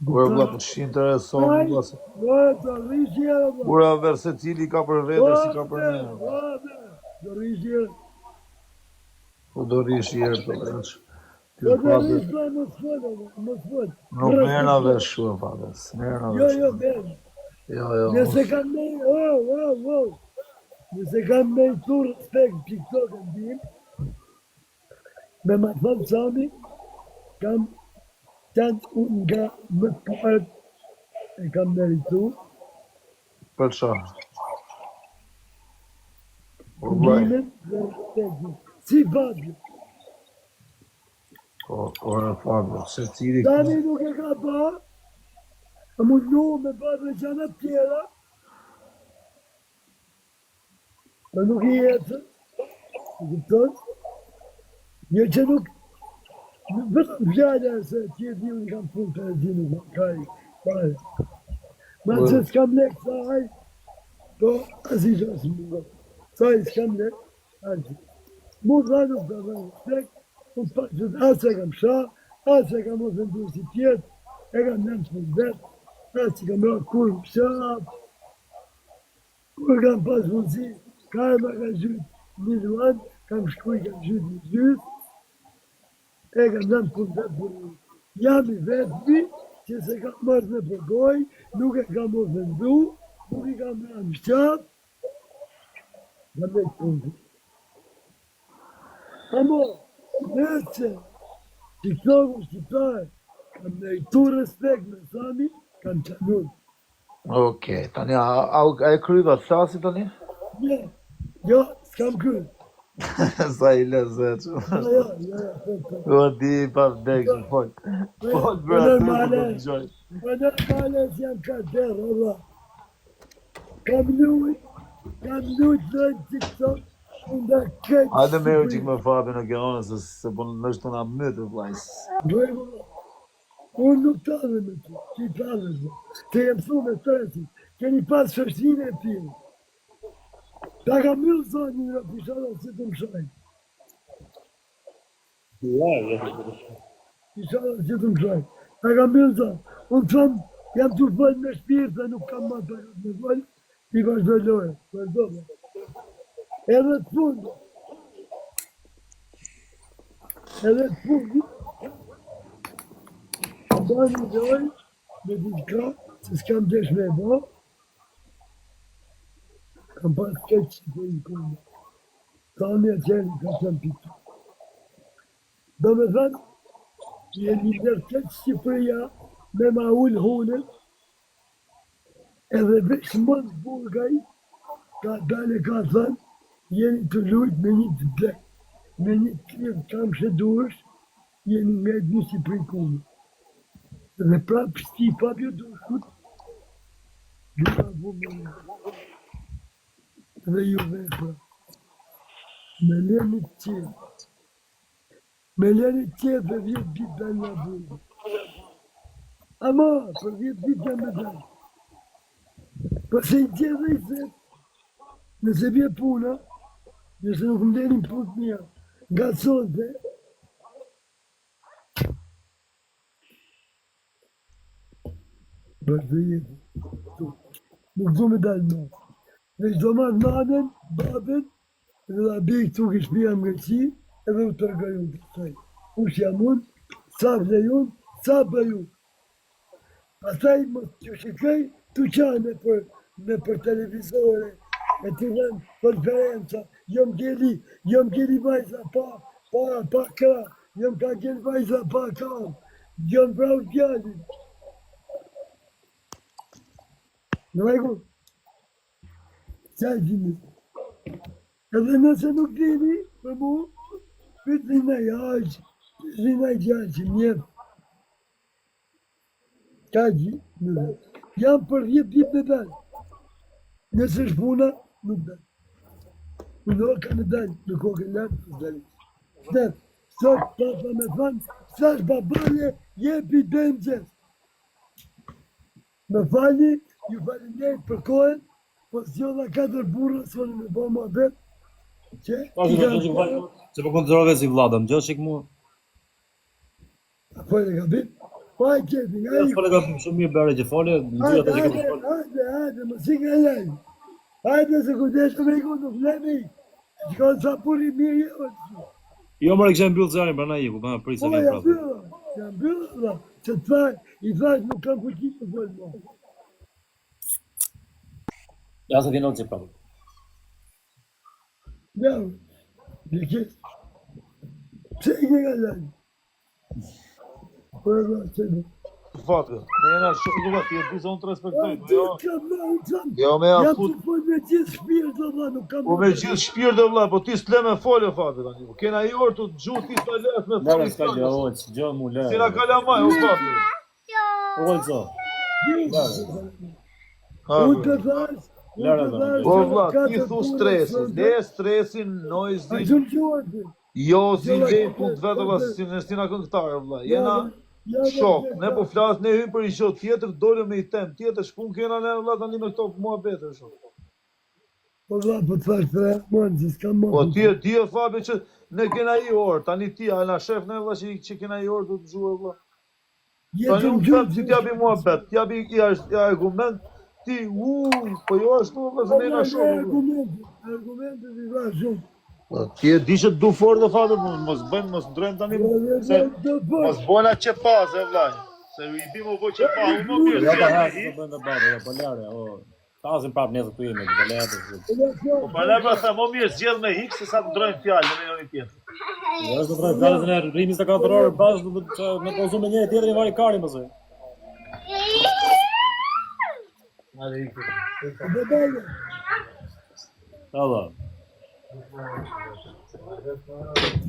Kur vëlla po shi intereson vëlla se. Do rrishi e vëlla. Kur ver se cili ka për vete si ka për ne. Do rrishi e. Po do rrishi herë të veç. Do rrishi e më s'fol. Nuk merë na vesh shumë fates. Merë na vesh. Jo, merë. Jo. Nëse kam me, nëse kam me të respekt TikTok e ndim, me ma thëmë sami, kam qënë unë nga më të parët e kam meritu. Për qa? Ndimin dhe respektin. Si Fabio. Po e Fabio, se cili... Tani nuk e ka ba, a mundu me ba dhe gjanat tjera, për nuk i jetën, i kupton? Një që nuk, vetëm fjallë se që di unë kam punë të e zinë, ma kaj, pare. Ma që s'kam lek saj, po asi që asë mungo. Saj s'kam lek, asi. Mu dha nuk dhe dhe respekt, unë pak që asë e kam sha, asë e kam ofendu si tjetë, e kam nëmë që më vetë, asë që kam rrë kur më shabë, kur kam pas mundësi, ka e ma ka gjytë një luan, kam shkuj, kam gjytë një gjytë, e kam nëmë punë vetë për një. Jam i vetëmi që se kam marrë me përgoj, nuk e kam ofendu, nuk i kam rrë në shqatë, dhe me punë. Amo, nëse, TikTok-u shqiptarë, kam meritu respekt me sami, kam qanur. Okej, tani, a e kryva të thasi tani? Jo, s'kam kry. Sa i lezeq. Jo, O di pa vdekë, fol. Fol, bra, të më të gjoj. Po normale si jam ka derë, Allah. Kam lujt dhe TikTok, nda këtë... Hajde me u qik me Fabi në kërone, se po nështë të nga mëtë, vlajs. Unë nuk të adhe me të, që i të adhe me. Të jem thu me të rëti, keni pas shështine e tjene. Ta ka mjëllë zonë një në pishala si të më shajnë. Pishala si të më shajnë. Ta ka mjëllë zonë. Unë thëmë, jam të fëllë me shpirë, dhe nuk kam ma të me fëllë, i vazhdoj lojë, vazhdoj. Edhe të fundë. Edhe të fundë. Ba një dojë, me ditka, se s'kam desh me ba, kam pas keqë që të i kërë. Ta një qenë ka qenë pitu. Do me thënë, jeni nërë keqë Shqipëria me ma ullë hunën, edhe veç mënë burgaj, ka dale ka thënë, jeni të lujtë me një të blek, me një të klirë kam shedurës, jeni nga e një Shqipëri kumë. Dhe prapë shti Fabio dushut, gjëra vëmë dhe ju vepra. Me lenit qetë. Me lenit qetë dhe vjetë bitë dhe nga burgë. Ama, për 10 ditë jam me dalë. Përse i tjetë dhe i thëtë, nëse vje puna, nëse nuk më denin punë mija, nga sonte, bërë jetë, nuk do me dalë më. Në shdo marë maden, babet, edhe da bëjë këtu kë shpia më gëqi, edhe u tërgëjun të taj. Ush jam unë, sa vlejun, sa bëjun. Pastaj më të shikaj, të qane për televizore, e të rënë konferenca, jom gjeli vajza pa kra, jom ka gjeli vajza pa kam, jom vrau djallin. Në rregull? Qaj gjini? Edhe nëse nuk dini, për mu, pëtë zinaj aqë, zinaj gjallë që mjefë. Ka gjithë, jam për 10 ditë me dalë. Nëse është puna, nuk dalë. Unë do ka me dalë, në kokën lartë, të dalë. Shtetë, sot papa me thanë, sa është babalje, jepi dëmë gjithë. Me fali, ju falinderit për kohën, po s'gjolla 4 burra, s'oni me bo ma betë, që i kanë Se po kontrolove si vlada, më gjë shik mua. Apo e ka bitë? Pa e qeti, nga i... Fale ka shumë mirë bërë që fale, në gjyra të që këtë fale. Hajde, më si nga lejnë. Hajde, se ku deshë me i ku nuk lemi. Që ka sa puri mirë je, o të shumë. Jo, mërë kështë e mbyllë zërin, pra na i ku, pa prisë e Po, vjen prapë. jam bylla, që të thaj, i thash nuk kam kuqit të folë ma. Ja se vjen që prapë. Ja, në kështë. Pse i nga lejnë? Po e nga që në. Fatë, ne jena shumë duke ti e di se unë të respektoj, Ti kam ma, unë kam. Jo, me Jam jam të folë me gjithë shpirë të vla, nuk kam. po me gjithë shpirë dhe vla, po ti s'le me folë fatë tani. Po kena i orë të gjuhë ti s'ta lës me Lërë folë. s'ka gjë, oq, gjë mu lërë. Si na kalamaj, o fatë. Oq, zo. Unë të thash, Lërë, lërë. Po vla, ti thu stresin, le stresin, nojzi. A shumë quartë. Jo, si vej punë të vetë, vla, si na këngëtarë, vla. Jena shok, ne po flasë, ne hymë për i shok tjetër, dole me i tem tjetër, shpun kena ne, vla, tani me këto mua betër, shok. Po vla, po të thash për e mënë, që s'kam më. Po ti e Fabi që ne kena i orë, tani ti, a na shef ne, vla, që kena i orë, du të gjuhë, vla. Tani unë them që t'jabi mua bet, t'jabi i argument, ti, po jo ashtu, vla, se ne na shok, vla. Argumentet i thash shumë. Ti e di që du forë dhe fatë, mos bëjmë, mos ndrojmë tani, se mos bëjnë atë që pasë, vlaj. Se i bim u bëjë që pa, unë më mirë, Ja, që pa e hasë, i. të bëndë bërë, ja, po lërë, o. Tazim prapë njëzë të ime, të lërë. Po pa lërë pra thë, më mirë, zgjedh me hikë, se sa të ndrojmë fjallë, në minoni tjetër. Ja, është të trajtë fjallës në rrimi 24 orë bashkë, me konsume një tjetër i vari kari, mëse. Allah.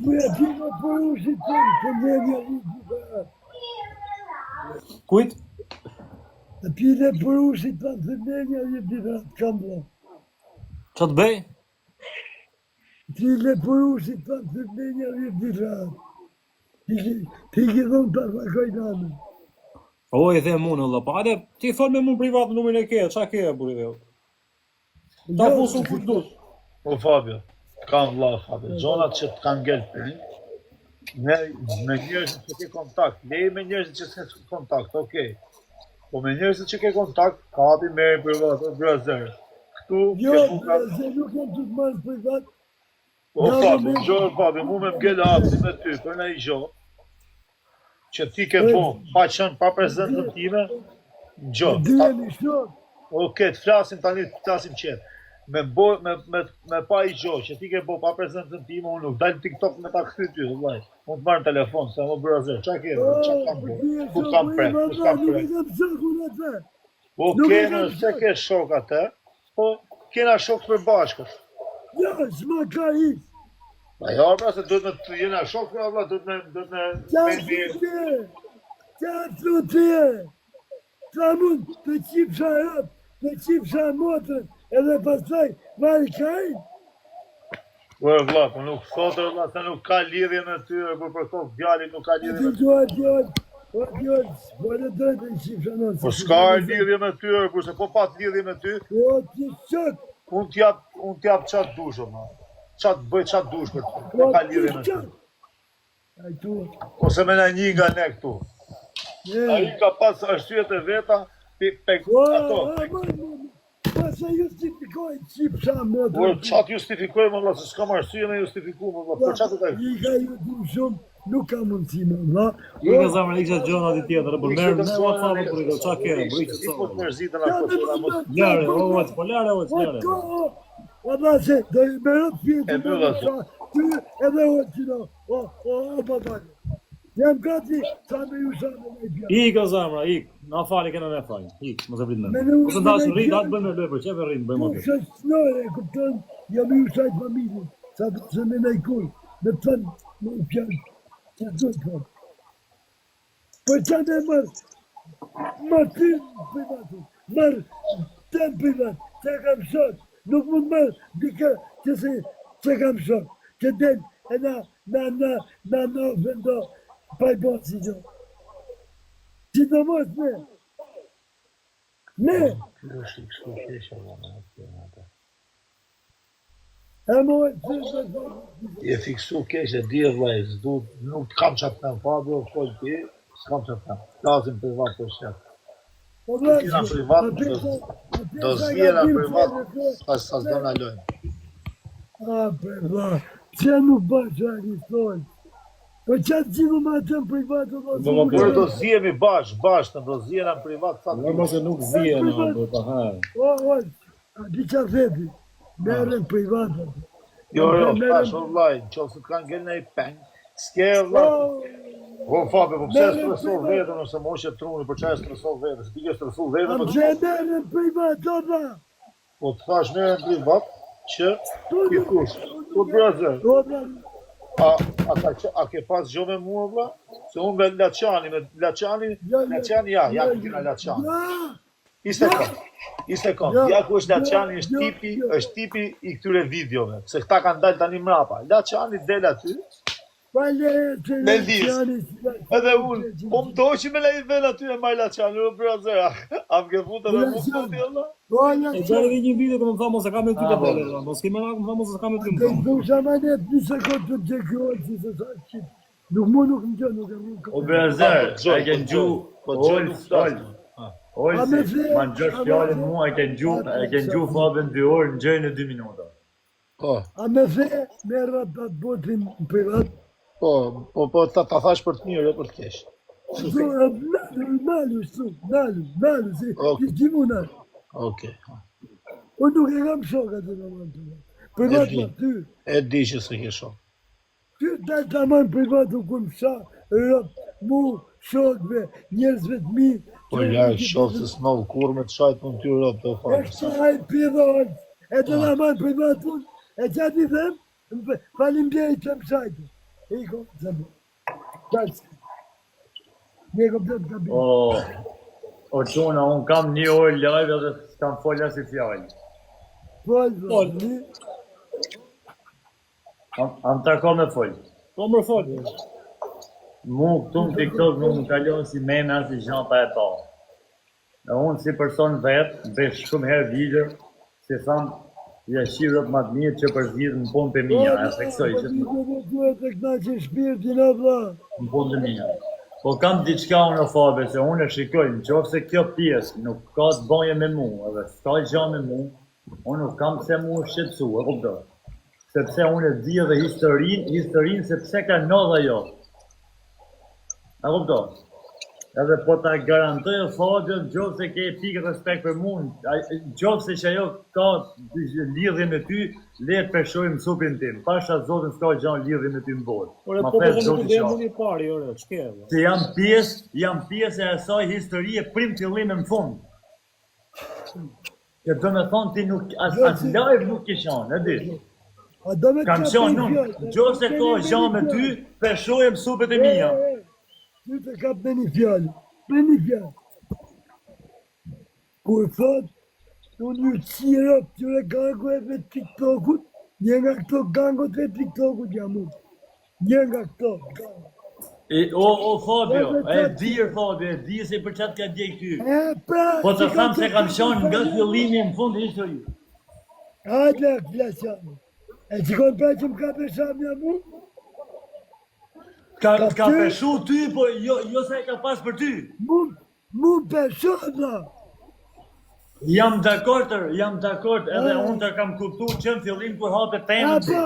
Muja ti më përushit të të menja një të Kujt? të pile përushit të të menja një të kam bla. Që të bëj? Pile përushit të të menja një të ti ki thonë të fakoj nanë. O, i them unë, Allah, pa hajde, ti thonë me mund privat në numrin e ke, qa ke e buri dhe? Ta fusu ku të dush. O Fabio, kam vla Fabio, gjonat që të kanë ngellë për një, me njërësit që ke kontakt, lej me njërësit që s'ke kontakt, okej. Po me njërësit që ke kontakt, ka hapi meri privat, o brezerë. Këtu, Jo, ke punë. se nuk jam të të marrë privat. O Fabio, gjohë Fabio, mu me m'gellë hapsi me ty, për në i gjohë, që ti ke po, pa qënë, pa prezentën time, gjohë. Dyhemi shok. Oke, të flasim tani, të flasim qetë. Me pa i gjohë, që ti ke po pa prezentën time, unë nuk dalë TikTok me ta këthy ty, vëllaj. Unë të marrë në telefon, se më brazer, qa ke, qa kam po, ku kam prek, ku kam prek. Po kena, se ke shok atë, po kena shok për bashkës. Ja, s'ma ka ishë. Pa jo, pra se duhet me të jena shok për vëlla, duhet me... Qa të të Qa mund të qipësha rap, të qipësha motrën, edhe pasaj vari kajnë. Ue vëlla, po nuk thotë vëlla, se nuk ka lidhje me ty, për kokë djali nuk ka lidhje me ty. Po kjo, po në drejtë në shifë në Po s'ka lidhje me ty, kurse po pat lidhje me ty, Po ti qëtë. unë t'jap qatë dush, ma. Qatë bëj qatë dush për ty, Po ka ti lidhje me ty. qëtë. Ajtu. Ose me në një nga ne këtu. A i ka pas arsyet e veta, ato. Po se justifikoj qip sa më Po qatë justifikoj, më vla, se s'kam arsye me justifiku, më vla, për qatë të taj. I ka ju du shumë, nuk ka mundësi më vla. I ka zamër, ikë që gjona ati tjetër, për merë në WhatsApp për i do, qa kere, për i që I po të mërzitën Ja, ato, që na mos... Lare, o, po lare, o, lare. O da se, do i merët fjetë, E mbylla, ty edhe o qino, o babane. Jam gati, sa me ju sa me me pja. Ik o zamra, ik, na fali kena ne fali, ik, mos e prit Me me. në Ose ndash rrit, atë bëjmë e lëpër, qefe rrit, bëjmë Po atë. shëshnore, kupton, jam ju sajtë familje, sa të se me nejkuj, me të thënë, me i pjanë, që të të thënë. Po që me mërë ty privatu, mërë tem privat, që kam shot, nuk mund mërë dike që se që kam shot, që den e na vendo, pa i botë si gjo. Që të mos me, e mojë që të thënë. Je fiksu kesh e dje vlaj, nuk kam qatë në fabio, shkoj ti, s'kam qatë në. Lazim privat për shqet. Po vla, Kina privat, do zjera privat, pas s'do në lojnë. A, për vla, që nuk bërë që a një thonë. Po qatë gjithu ma të në privat, Por do zjemi bashkë, do zjera në privat, sa të Mos e nuk zije në, do të ha. O, a di qa theti, merën privat. Jo, tash, o vlaj, që se të kanë gëllë në i peng, s'ke vlaj. Po, Fabi, po pse stresor vetën, ose moshe truni, për që e stresor vetën, se ti ke stresor vetën, A që merën privat, o da. po të thash merën privat, që i thush, po brazer, O da, a ke pas gjo me mua, vla? Se unë me Laçani, ja, këtina Laçani. I sekond, ja ku është Laçani, është tipi i këtyre videove, se këta kanë dalë tani mrapa. Laçani del aty, me lidhë. Edhe unë, po më doqi me lejtë ven aty e maj Laçani, o brazer, a më ke futë edhe mu futë, jella? E gjari dhe një video të më tha mos e kam e ty të bërë, mos kemi rakë më tha mos e kam e ty më Dhe tha. du shamanet një sekund të gjekjohet që se sa qip. Nuk më nuk më gjë, nuk e më O Brazer, e ke gju, Olsi, ma në gjosh fjallin mua, e ke gju Fabin 2 orë në gjëjnë e 2 minuta. Po, A me fe, merë atë botin në privat. po, ta thash për të mirë, jo për të kesh. Nalu, si, ti gjimuna. Okej. Po nuk e kam shok atë në manë privat. Privat ma ty. E di që se ke shok. Ty dalë të manë privat u kun fsha, mu, shokve, njerëzve të mi. Po larë shok se s'novë kur me të shajtë për në ty rëpë të E farë. shaj pidhon, e të në manë privat unë, e që ati them, falim bjej të më shajtë. E i kom të më. Qasë. Ne kom të të bjej. O qona, unë kam 1 orë live edhe s'kam folja si fjallë. Fol. Am tako me folj. Po më fol. Mu këtu në TikTok nuk më kalon si meme as si gjanta e ta. Dhe unë si person vetë, vesh shumë herë video, si thamë, ja shirët ma të mirë që përzidhë në punë të mija, e seksoj që të Duhet të knaqe shpirtin, o vla. në punë të mija. Po kam diçka unë o Fabe, se unë e shikoj, në qofë se kjo pjesë nuk ka të baje me mu, edhe s'ka gja me mu, unë nuk kam se mu shqetsu, e kuptoj. Sepse unë e di edhe historinë se pse ka ndodha jo. E kuptoj. Edhe po ta garantoj o Fabio, në qofë se ke pikë respekt për mu, në qofë se që ajo ka lidhje me ty, le të peshojmë supin tim. Pasha zotin s'ka gjanë lidhje me ty në botë. Ore, Ma po pes përse nuk zotin dhe qatë. mundi pari, ore, ç'ke? Se jam pjesë e asaj historie prim fillim në fund. Që do me thonë ti nuk, as live nuk kishan, e di. Kam qanë nuk, gjose se ka gjanë me ty, peshojem supet e mija. Ty të kap me një fjallë. Kur thot, unë ju qira këtyre gangove të TikTokut, një nga këto gangot e TikTokut jam unë. Një nga këto gangot. O Fabio, e dirë Fabio, e di se për qatë ka djekë ty. pra... Po të thamë se kam shanë nga fillimi në fund e histori. Hajde, flasjani. E qikon pra që më ka peshamja mu? Ka peshu ty, po jo se e ka pas për ty. Mu peshamja. Jam dakord, edhe unë të kam kuptu që në fillim kur hapet temën ti.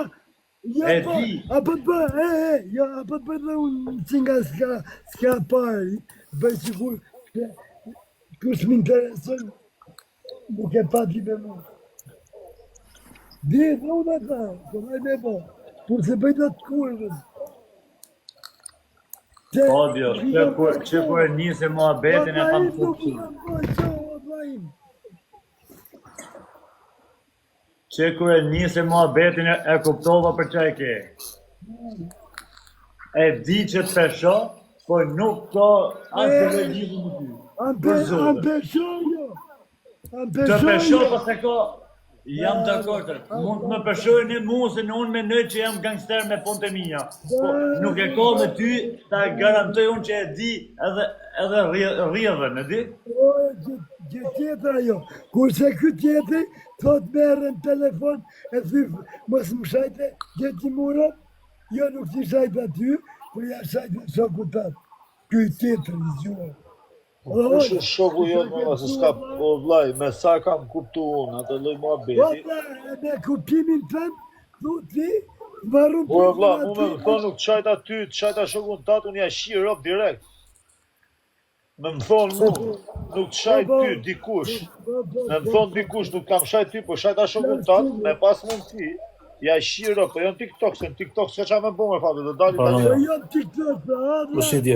E di. Apo dhe unë që nga s'ka pari, bëj që kush m'intereson, nuk e pati me mu. Dhe unë ata, këmaj me bo, por se bëjt atë kurvën. Fabio, që kur e njëse mua betin e kam kuptu. Që kur e njëse mua betin e kuptova për që e ke. E di që të pesho, po nuk ka asë dhe gjithë në ty. Anë pesho jo. Të pesho po se ka, jam dakord, mund të më peshojnë e mu se në unë menoj që jam gangster me punë të mija. Po nuk e ka me ty, ta garantoj unë që e di edhe rrjedhën, e di? Gjë tjetër ajo, kurse këtë tjetër, thot merë në telefon, e thyfë, mos më shajte, gjeti mura, jo nuk ti shajte aty, po ja shajte shokutat, këtë tjetër i zhjuar. Kush shoku jotë më se s'ka po vllai, me sa kam kuptu unë, atë lloj muhabeti. Po, me kuptimin tënd, thu ti, varru Po vlla, mu me thonë nuk të shajta ty, të shajta shokun tat, unë ja shi rob direkt. Me më thonë mu, nuk të shajt ty, dikush. Me më thonë dikush, nuk kam shajt ty, po shajta shokun tat, me pas mundësi, ja shi rob, po jo në TikTok, se në TikTok s'ka qa me bo me fatë, do dali tani. Po jo TikTok, Po si dje.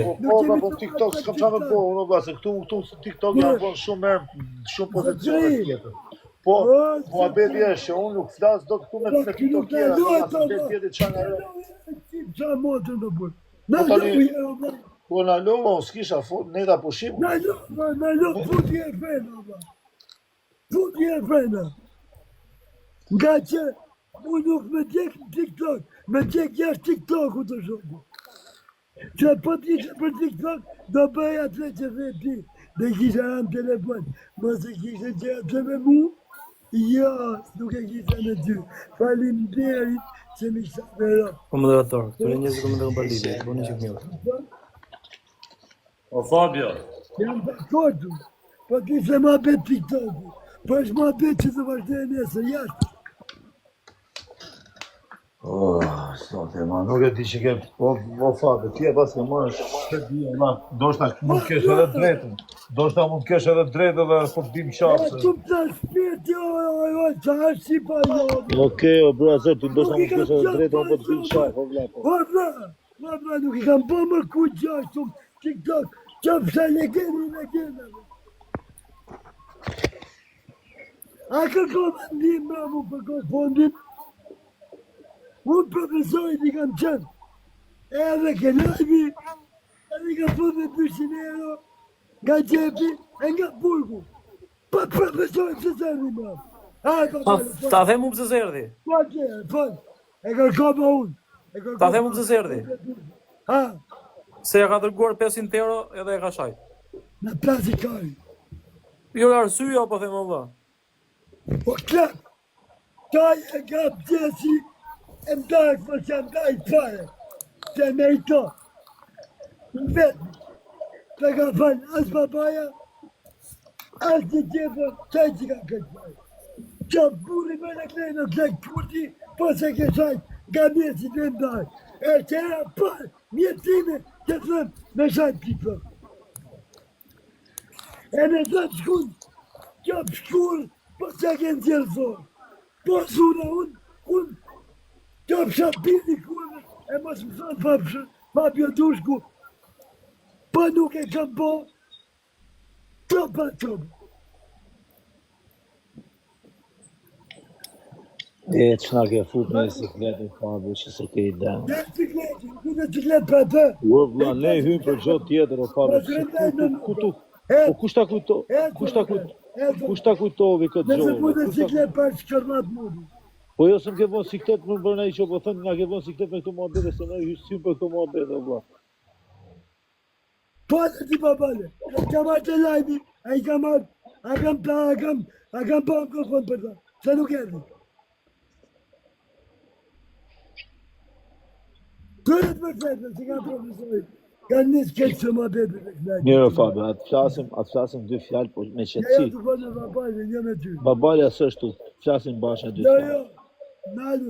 Po TikTok s'kam qa me bo, unë vlla, se këtu TikTok janë bon shumë pozicione tjetër. Po, muhabeti është që unë nuk flas do këtu me TikTok tjera, asë të tjetit qa nga rrë. Qa motën do bërë. Po tani, po në lova, unë s'kisha fut, ne da pushim. Në lo, futi e frena, futi e frena. Nga që, mu nuk me djek në TikTok, me djek jashtë TikTok-u të shumë. Që po t'ishe për TikTok, do bëj atë që dhe ti, dhe kisha në telefon, mos e kishe që atë me mu, jo, nuk e kisha në ty. Falim derit që mi shta vero. Komoderator, këture njëzë komoderator për lidhje, të bëni që këmjë. O Fabio, Jam d'akordu, po t'ishe ma bet TikTok-u, po është ma bet që të vazhdojë nesër jashtë. Sot e ma, nuk e di që ke, o Fabio, ti e pas ke marrë shët dhja, ma, do shta mund kesh edhe drejtën, do shta mund kesh edhe drejtë dhe po t'bim qapë se. Tu të shpirt, jo, qa është si pa jo. Okej, o brazër, ti do shta mund kesh edhe drejtën, po t'bim qapë, o vla po. O vla, nuk i kam po më ku gjashtu, TikTok, që përsa legeni. A kërkova ndim, bravo, për fondin. Unë profesorit i kam qënë, edhe ke lajmi, edhe ka fund me 200 euro, nga gjepi, e nga burgu. Pa profesorit se zërdi, ma. Ta them unë pëse zërdi. Pa kjerë, pa, e kërkova unë. Ta them unë pëse zërdi. Ha, Se ja ka dërguar 500 euro edhe e ka shajt. në plasi kari. Jo arsyeja, po them valla. Po klap, taj e ka pjesi, e mdaj, po që mdaj pare, që me i to. Në vetë, të ka falë, as babaja, as të tjefër, qaj që ka këtë pare. Që burri me në klejnë në klejnë kurti, po se ke shajt, nga mjesit me mdaj. E që era pare, mjetime, që thëmë, me shajt pikë. E në të shkun, që shkur, po se ke në tjelëzor. Po sura unë, që pëshat pili kurve, e mos më thonë pa pjotushku, po nuk e kam po, qopa. E, që nga ke fut me sikletin, Fabio, që se ke i den. Dhe cikletin, ku në ciklet për të? Ua, vla, ne hymë për gjotë tjetër, o Fabio, po kushta kujtovi këtë Nëse gjotë? ku në ciklet për shkërmat mundi. Po jo se më ke bon siklet më bërna i që po thënë nga ke bon siklet me këto muhabete, se ne hysim për këto muhabete, vla. Falë ti babale. Ka marrë të lajmi. A i ka marrë. A kam pa mikrofon për ta. Se nuk erdi. Kërët më fetën, si ka profesorit. Ka njës këtë që më bebe të knajtë. Mirë, Fabio, atë flasim dy fjalë, po me Ja, qetësi. të falë babale, një me ty. Babalja s'është tu, flasim bashkë dy Jo, fjalë. jo. Nalu.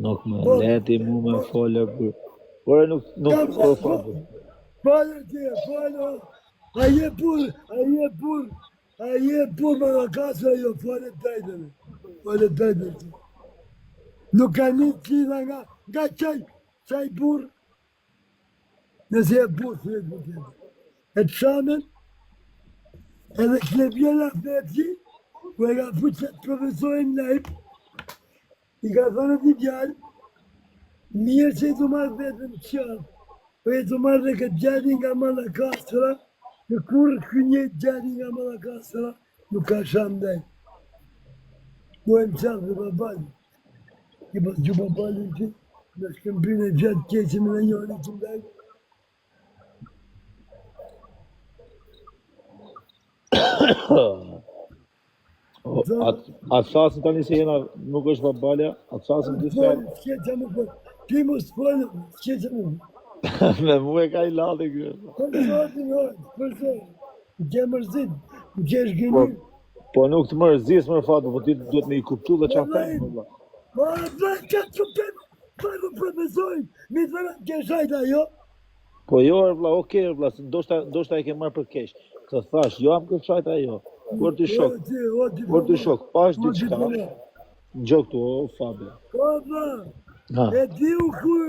Nuk më leti mu me folë për... Ore nuk o Fabio. Falë ti, falë. A je pur me në kasë, jo, falë tajtëve. Nuk ka një qina nga qaj burë, nëse e burë, fërët më tjetë. E të shamen, edhe Klevjela Fetji, ku e ka fuqë që të profesorin lejpë, i ka thënë t'i gjallë, mirë që i të marrë vetën qarë, po i të marrë dhe këtë gjallin nga Malakastra, në kur kënjët gjallin nga Malakastra, nuk ka shamë dhejtë. Mu e më qarë dhe babali. I pas që babalin që, në shkëmbynë e gjatë keqim në njëri që ndajë. Atë flasin tani se jena nuk është babalja, atë flasin dy fjalë. S'keqa më për, ti më s'pëllë, s'keqa më për. Me mu e ka i ladhe kjo. Përse, ke mërzit, ke është gëni. Po nuk të mërzis më fatë, po ti duhet me i kuptu dhe qa fejnë. Ma, dhe ka që pëmë, përë profesorin, mi të vërë ke shajta, jo? Po jo, vla, okej, vla, se ndoshta e ke marrë për kesh. Të thash, jo am këtë shajta jo. Kur të shok, pash diçka. Gjo këtu, o Fabio. Po, dhe, e di u kur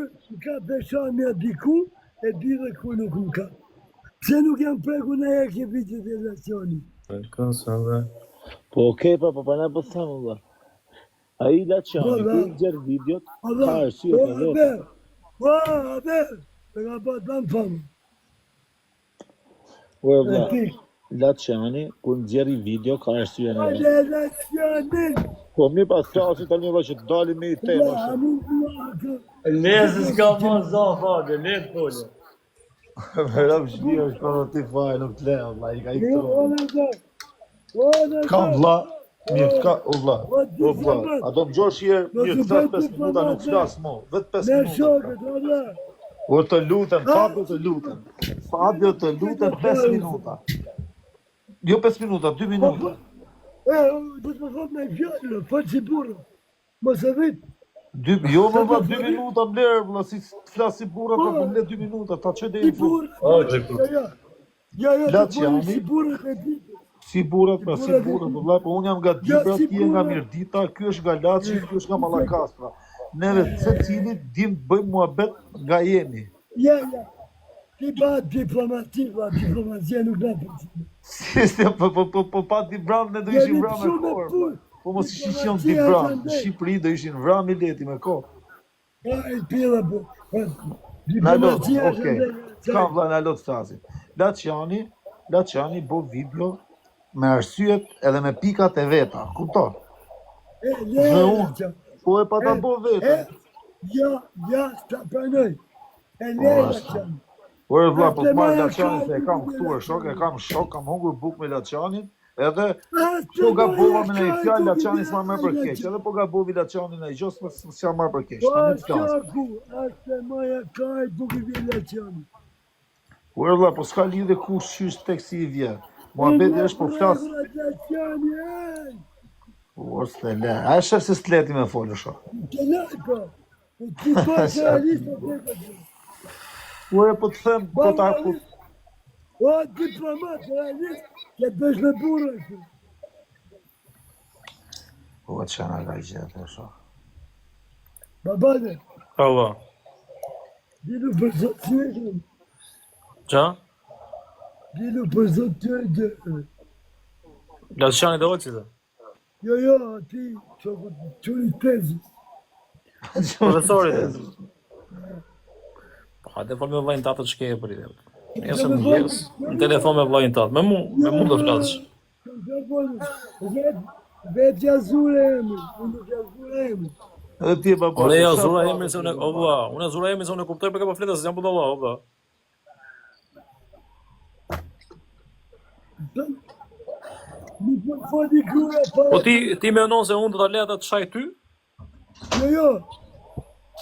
ka pesha me diku, e di dhe kur nuk më ka. Pse nuk jam preku në e ke vitit e relacioni? Po okej, po ne po thamë, vla. A i Laçani, ku i gjerë videot, ka arsye të vetë. Po, abe, e ka pa të në famë. Ue, vla, Laçani, ku në gjerë video, ka arsye në vetë. Ale, Laçani! Po mi pas qasi tani vla që dalim me i tema La, shumë. amin të lakë. Lezë s'ka ma za, Fabio, lezë folë. Vëram shpia është për ti faj, nuk të leja, vla, i ka i këto. Kam vla, mirë, ka, o vla, a do më gjosh jërë, mirë, të 5 minuta nuk flas mo, vetë 5 Me minuta. shokët, ole. O të lutem, Fabio të lutem. Fabio të lutem 5 minuta. Jo 5 minuta, 2 minuta. E, du të më thot me fjallë, falë si burë. Mos e vitë. Jo më vla 2 minuta më lerë, vla, si të flas si burra, ta më le 2 minuta, ta që dhe Si i fund. burë. Ja, të Laçani. falë si burë e ditë. Si burrat, pra si burrat, vëlla, po unë jam nga Dibra, ti je nga Mirdita, ky është nga Laçi, ky është nga Mallakastra. Neve secili dim të bëjmë muhabet nga jemi. Ja. Ti ba diplomacia nuk da përcime. Si po pa Dibran ne do ishim vra me kohë. Po mos ishin Dibran, në Shqipëri do ishin vra mileti me kohë. Ja, e pila po. Na lot, Diplomacia okay. Kam vlla na lot stasin. Laçani bo video me arsyet edhe me pikat e veta, kupton? Po e pa ta bo vete. Ja, s'ta pranoj. E leja që. Ore vlla, po të marrë Laçanin se e kam këtu e shok, kam hungur buk me Laçanin, edhe po gabova me një fjalë Laçani s'ma merr për keq, edhe po gabovi Laçanin ai gjos s'ja marr për keq. Po shaku, ashtë maja kaj duke vjen Laçani. Ore vlla, po s'ka lidhje kush qysh tek si i vjen. Muhabeti është po flas. Laçani, ej! O s'le, a e shef se s'leti me folë shok. Të lajka. Ti po realista të Ore po të them, po ta po. O, diplomat, realist, që bësh me burë. Po që nga ka i gjetë e shok. Babane, Allah. dilu për zotë të e Qa? dilu për zotë të e Laçani dhe oqë të? Jo, ti, qëri tezës. Profesorit e? Pa, dhe fol me vlajnë tatë të shkeje për i dhe. Nesër në gjesë, në telefon me vlajnë tatë. Me mu do flasë. Vetë jazure emi, unë jazure emi. Edhe ti e baba. Unë e zura emrin se unë, o vla, unë e zura emrin se unë e kuptoj për këpa fletës, se jam për do vla, o vla. Nuk më fali gruja pa... Po ti menon se unë do ta leta të shaj ty? Jo.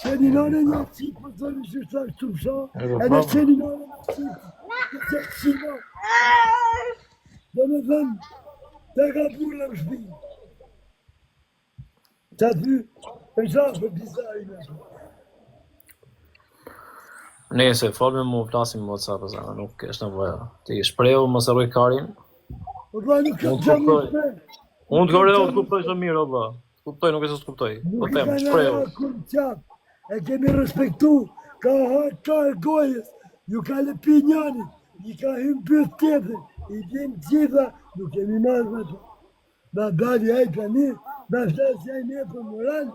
Qeni nane një qikë për të një shërta kështu më shah, edhe qeni nane një qikë, qikë. Do me thëmë, te ka burë në shpi. Qa ty, e shafë për disa i me. Nese, falme mu flasim në WhatsApp, nuk është nevoja. Ti shprehu mos e rroj karin. O dha nuk kam që më shprej. Unë të kërë të kuptoj shumë mirë, o dha. Të kuptoj, nuk e se të kuptoj. Po them, shprehu. Kur qatë, e kemi respektu, ka e gojës, ju ka lepi njani, i ka hymë pës tjetër, i vjen gjitha, nuk kemi marrë me të. Da dali aj ka një, da flasë aj një për moral,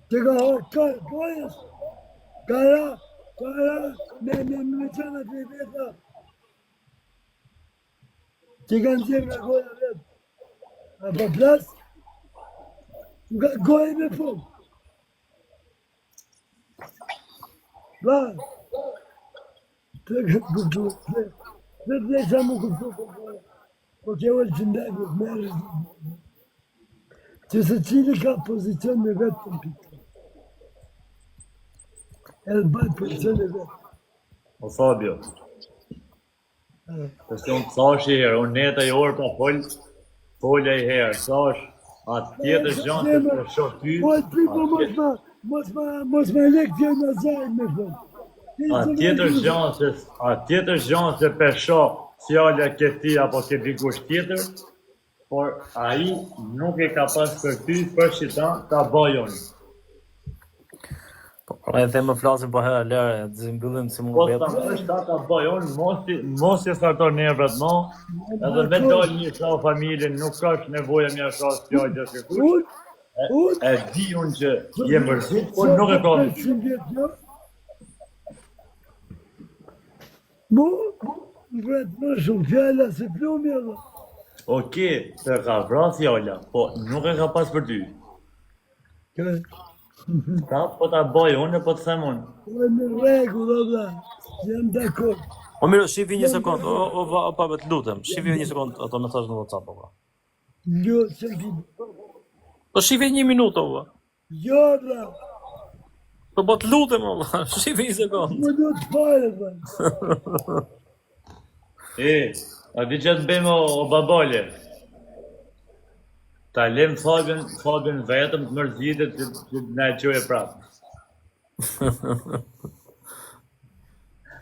që ka e gojës, Kara, me qanat e veta, që kanë qenë nga goja vetë, a pa plas, nga goja me fund. Ba, të këtë kuptu, dhe të sa më kuptu për goja, po kjo e që ndajë, merë, që se cili ka pozicion me vetë të mpikë. Edhe bëjt pozicion e vetë. O Fabio, përse unë thash i herë, unë neta i orë pa folja i herë, thash, atë tjetër gjanë të të shoh ty, Po e pripo mos ma lek t'joj në zajnë me fund. atë tjetër gjanë se pesho fjallja këti apo ke dikush tjetër, por ai nuk e ka pas për ty për që ta bajon. Po e them më flasim po herë lere, të zimbyllim si mund Po vetë. ta është ta ka bajon, mos e sarton nevrat mo, edhe me dal një shau familjen, nuk ka nevoja mja shau fjallja se kush. E di unë që je mërzit, por nuk e ka më. Mu, vetë më shumë fjalla se plumi edhe. Oke, të ka vra fjalla, po nuk e ka pas për ty. Ta, po ta baj unë, po të them unë. Po e në regull, dhe, jam dakord. O mirë, shifi një sekund, o pa të lutem, shifi një sekund ato mesazh në WhatsApp, o. Jo, që ti... Po shifi 1 minutë, o. Jo, dhe, Po të lutem, o, shifi një sekund. më do të fare, dhe. A di që të bëjmë o babale? Ta lem Fabian vetëm të mërzitet që na e qoj e prapë.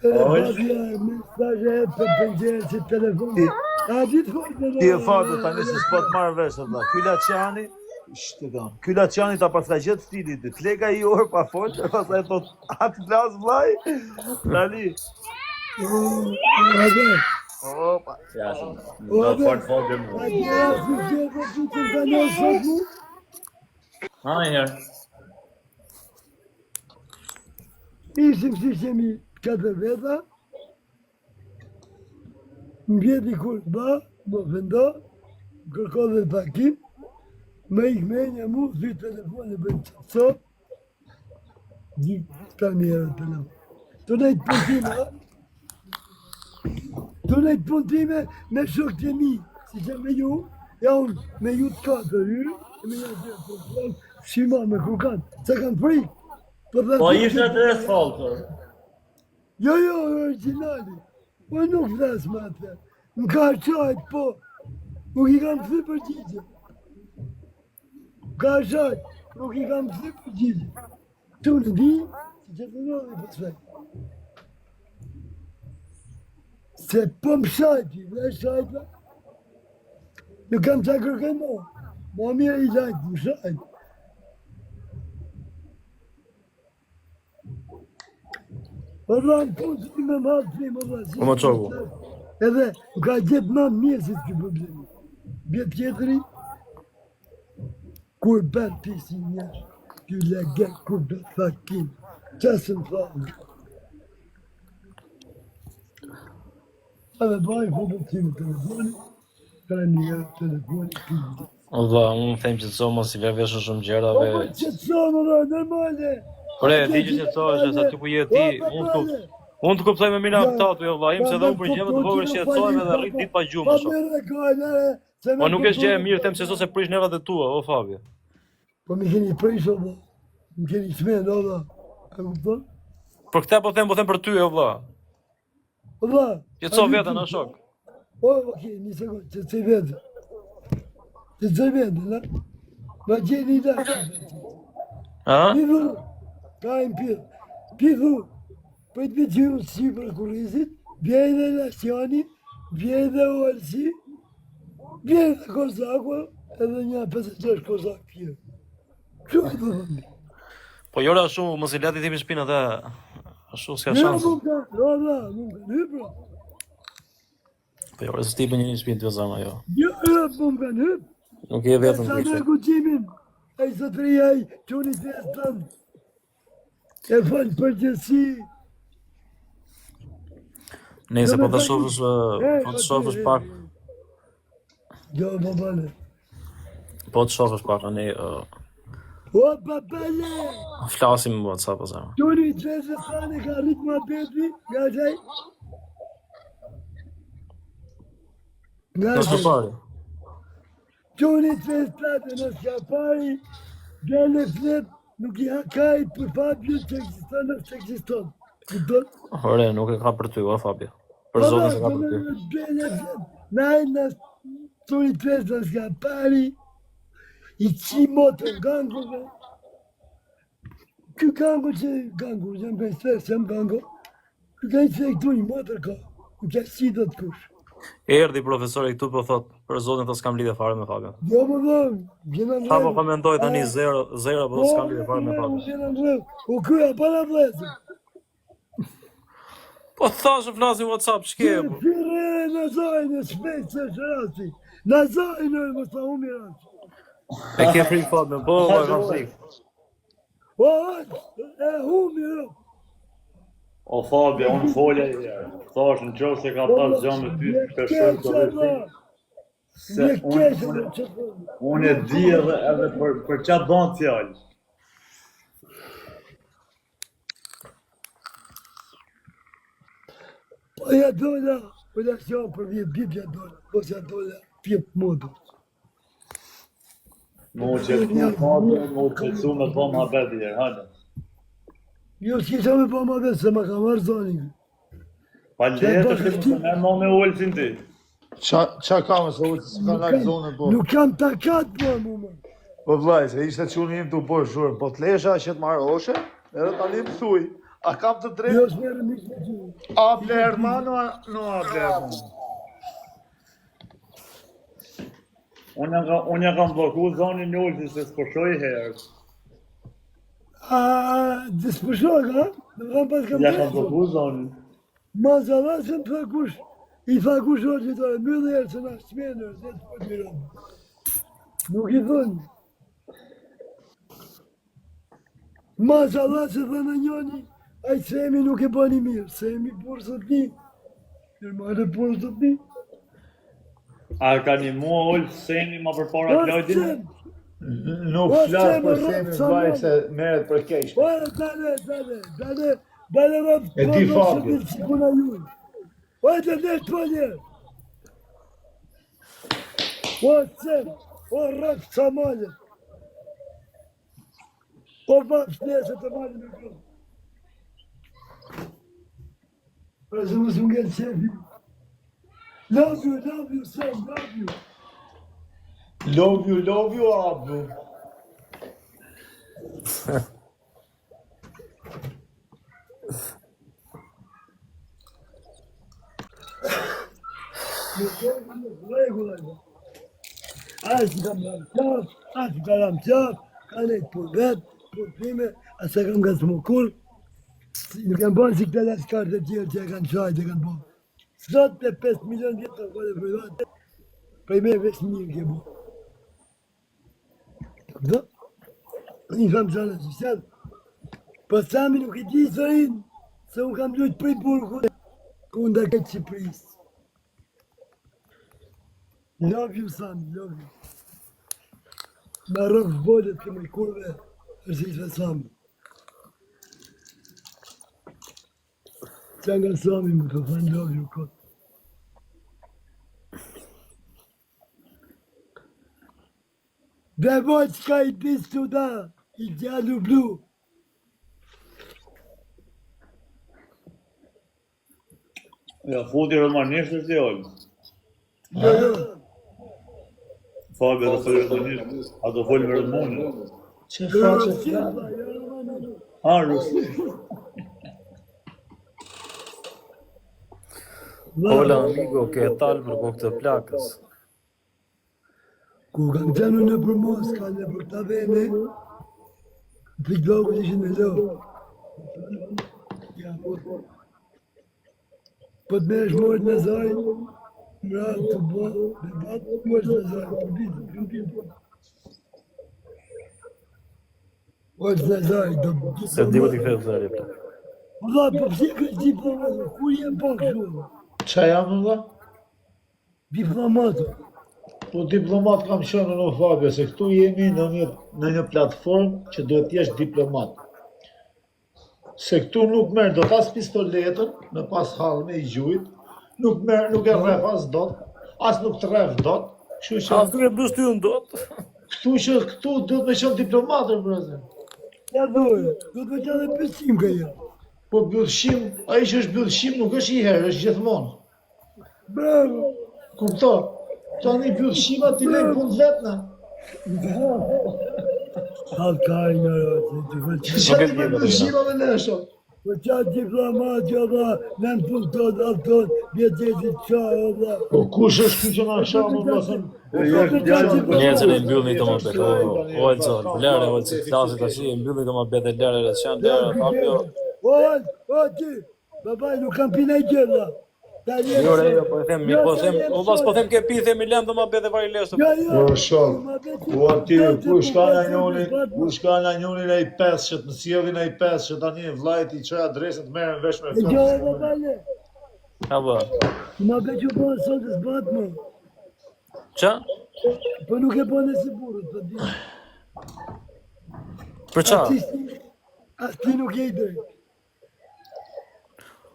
Fabia, mesazhe për pëngjerë që telefoni. A di të fare, Ti e Fabio, tani se s'po të marrë vesh, valla. Ky Laçani, shtekon. Ky Laçani ta pastaj gjet stilit, të lega i orë pa folë, pastaj thot, atë plas vllai. Tani. Opa. Ja, do fort Fabian mu. A di e si gjithë të të kanal sot mu? Ha, njerë. Ishim si qemi 4 veta, mbjeti kur ba, më vendo, kërko dhe takim, me ik menja mu, thy telefoni bëjnë qëtëso, gjithë ta njërë telefon. Të nejtë puntime, Të nejtë puntime me shok të mi, si që me ju, ja unë me ju të katër hyrë, e me një të kontrol, shima me kukan, se kanë frikë. Po ishte të asfaltë. Jo, originali, po nuk flas me atë, më ka qajt, po, nuk i kam thy përgjigje. Ka qajt, nuk i kam thy përgjigje. Tu në di, si që të nëllë për svej. Se po më shajti, dhe shajta, nuk kam qa kërkej mo, ma mirë i lajtë më shajti. Po dhanë punë që me më halë frimë, O më qogu. Edhe më ka gjithë më mirë si të kjo problemi. Bjetë tjetëri, kur bërë pisi njërë, kjo legë, kur bërë thakin, qësë më thamë. Edhe bajë fotën tim telefoni, ka një telefoni pisi. O dha, unë them që të so mos i veveshë shumë gjerave. Po që të sonë, normale. Ore, di që të so, është sa ty ku je ti, unë Unë të kuptoj me mina këtatu, jo vlla, im se dhe unë për gjeme të vogël shqetësohem edhe rrit ditë pa gjumë shoh. Po nuk është gjë e mirë them se sot se prish nervat e tua, o Fabi. Po më keni prish valla. Më keni çmend valla. E kupton? Për këtë po them për ty, o vlla. Valla. Qetëso veten a shok. O, okej, një sekond, qetësoj veten. Qetësoj veten, la. Ma gjeni da. Ha? Pithu, ka im pith. Pithu, për të gjithu si për kurizit, vjej dhe Lasjani, vjej dhe Olsi, vjej dhe Kozakua, edhe një 56 Kozak tjerë. Që e të dhëmë? Po jore ashtu, mos i lati timi shpinë atë, ashtu s'ka Një shansë. nuk ka, nuk ka hypra. Po jore së tipë një shpinë të vëzama, jo. Një nuk ka hypra. Nuk je vetëm Sa me kështë. kuqimin, e i sotëria i quni të estën, e falë përgjësi. Nëse po të shofësh pak, Jo, babale. po të shofësh pak, ne O, babale! flasim në WhatsApp ose. Quni të estën e ka rritë ma beti, nga qaj? Nga Nësë qaj? pari. Quni të estën në s'ka pari, gjene flet, nuk i hakaj për Fabio që eksiston në që eksiston. Kupton? Ore, nuk e ka për ty, o Fabi. Për zotin se ka për ty. Najna, quni të estën s'ka pari, i qi motën gangove. Ky gango që gango, jam ka i sfekë, jam gango. Ky ka i sfekë këtu një motër ka, nuk ka si do të kush. Erdi profesori këtu po thot, për zotin të s'kam lidhe fare me Fabian. Jo më dhëmë, gjena në Ta po komentoj tani zero, po s'kam lidhe fare me Fabian. Gjena në rëvë, u kryja pa në vlezë. Po thash e flasim WhatsApp, shke po. Fire në zojnë, shpejt që është rasti. Në zojnë, më sa umi rasti. E ke frikë Fabian, po e kam frikë. O, e humi rëvë. O Fabi, unë folja i herë. Thash në qovë se ka pas gjë me ty të shumë të rëti. Se unë e di edhe për qatë banë fjallë. Po ja dola, po ja shumë për vjetë bibja dola, po ja dola pjep modu. Më që të në Fabi, më që të su me të bëmë habet i herë, hajde. Jo s'kisha me pa ma vetë se ma ka marrë zonin. Pa letë të më me më me ullësin ti. Qa ka me se ujtë s'ka nga zonën po? Nuk kam takat mu më. Po vlaj, se ishte quni im të u bërë shurë, po të lesha që të marrë oshe, edhe tani më thuj, a kam të Jo drejtë? s'merë një që që. A blerë ma, no a blerë ma. Unë ja kam bloku zonin në ullësin se s'përshoj herë. A, dispëshok, ha? Në kam pas kam Ja kam bloku zonin. Ma zala se më thakush, i thakush orë që tore, mjë herë se na shmenër, se të për miron. Nuk i thënë. Ma zala se thënë njoni, a i semi nuk e bani mirë, semi burë së të një. Nërmane burë së të një. A ka një mua ullë seni ma për para Klojdinë? Nuk flasë për semi vlaj se meret për keshë. O, dale, rëpë, E ti Fabio. si kuna juj. O, të nështë po njerë. O, cem, o, rëpë, sa malët. O, vapë, shnesë të malë në kërë. Pra se më së ngellë qefi. Love you, Sam, love you. Love you, Abdu. Ashtë kam ram qaf, ashtë ka ram qaf, ka nejtë për vetë, për prime, asë kam nga smukur. Nuk kanë banë si këta lasë kartë të tjerë që e kanë qajtë, e kanë banë. Sot të 5 milion vjetë të kone për vetë, prej me 5 milion ke banë. Këta? Një kam qana që qëtë, për sami nuk i di sërin, se unë kam lujtë prej burku, ku nda këtë Qipërisë. Love you, son, love you. Ma rëvë volet këmë i kurve, është i shve samë. Qa nga sami më të thënë love you kot. Devoj qka i dis të da, i gjallu blu. Ja, foti romanisht është djallë. Jo, jo. Fabi do folë romanisht, a do folë me romanë. Që faqe Shqipa, jo, Romano. Rusi. Hola amigo, ke talë për këtë plakës. Ku kam qenë në për Moska, në për ta vene, piklogu ishin e lo. Po të mesh mojt në zaj, mra të bo, me batë mojt në zaj, për ditë, për ditë. Mojt në zaj, do Se di ku t'i kthejë zari për. Valla, po pse kështë diplomatë, kur jem pak shumë? Qa jam valla? Diplomatë. Po diplomat kam qenë në Fabio, se këtu jemi në një platformë që duhet t'jesh diplomat. Se këtu nuk merr dot as pistoletën, me pas hallme i gjujt, nuk e rref as dot, as nuk të rref dot, kështu që As nuk e bësh ty unë dot. këtu duhet me qenë diplomatër, brezër. Ja dojë, do të me qenë dhe pësim ka ja. Po byllshim, ai që është byllshim nuk është i herë, është gjithmonë. Bravo! Kupto? Tani byllshimat t'i lejnë punë vetëna. Halkaj në rëtë, të fëllë. Që t'i me byllshimave nesho? Po qatë diplomat që dha, në në punë të alton, vjetetit qa, dha. Po kush është kjo që na shamë, vlasën? Njerëzën e mbyllni të më bete, o Elzon, lere, o që të klasë të shi, mbyllni të më bete, lere, Rëshan, lere, Fabio. O ti, babaj, nuk kam pina i gjella. Jo, jo, po e them, po them ke pi, themi lem të më bete vaj lesë. Po shoh, po aty, kush ka në njoni në i 5 që të më sjellin në i 5 që tani vllajt i çoj adresën të merren vesh me E gjallë, babaje, Ha bë. ma be që po në sot e s'bat më. Qa? Po nuk e po në si burët, po di. Për qa? As ti nuk e i drejt.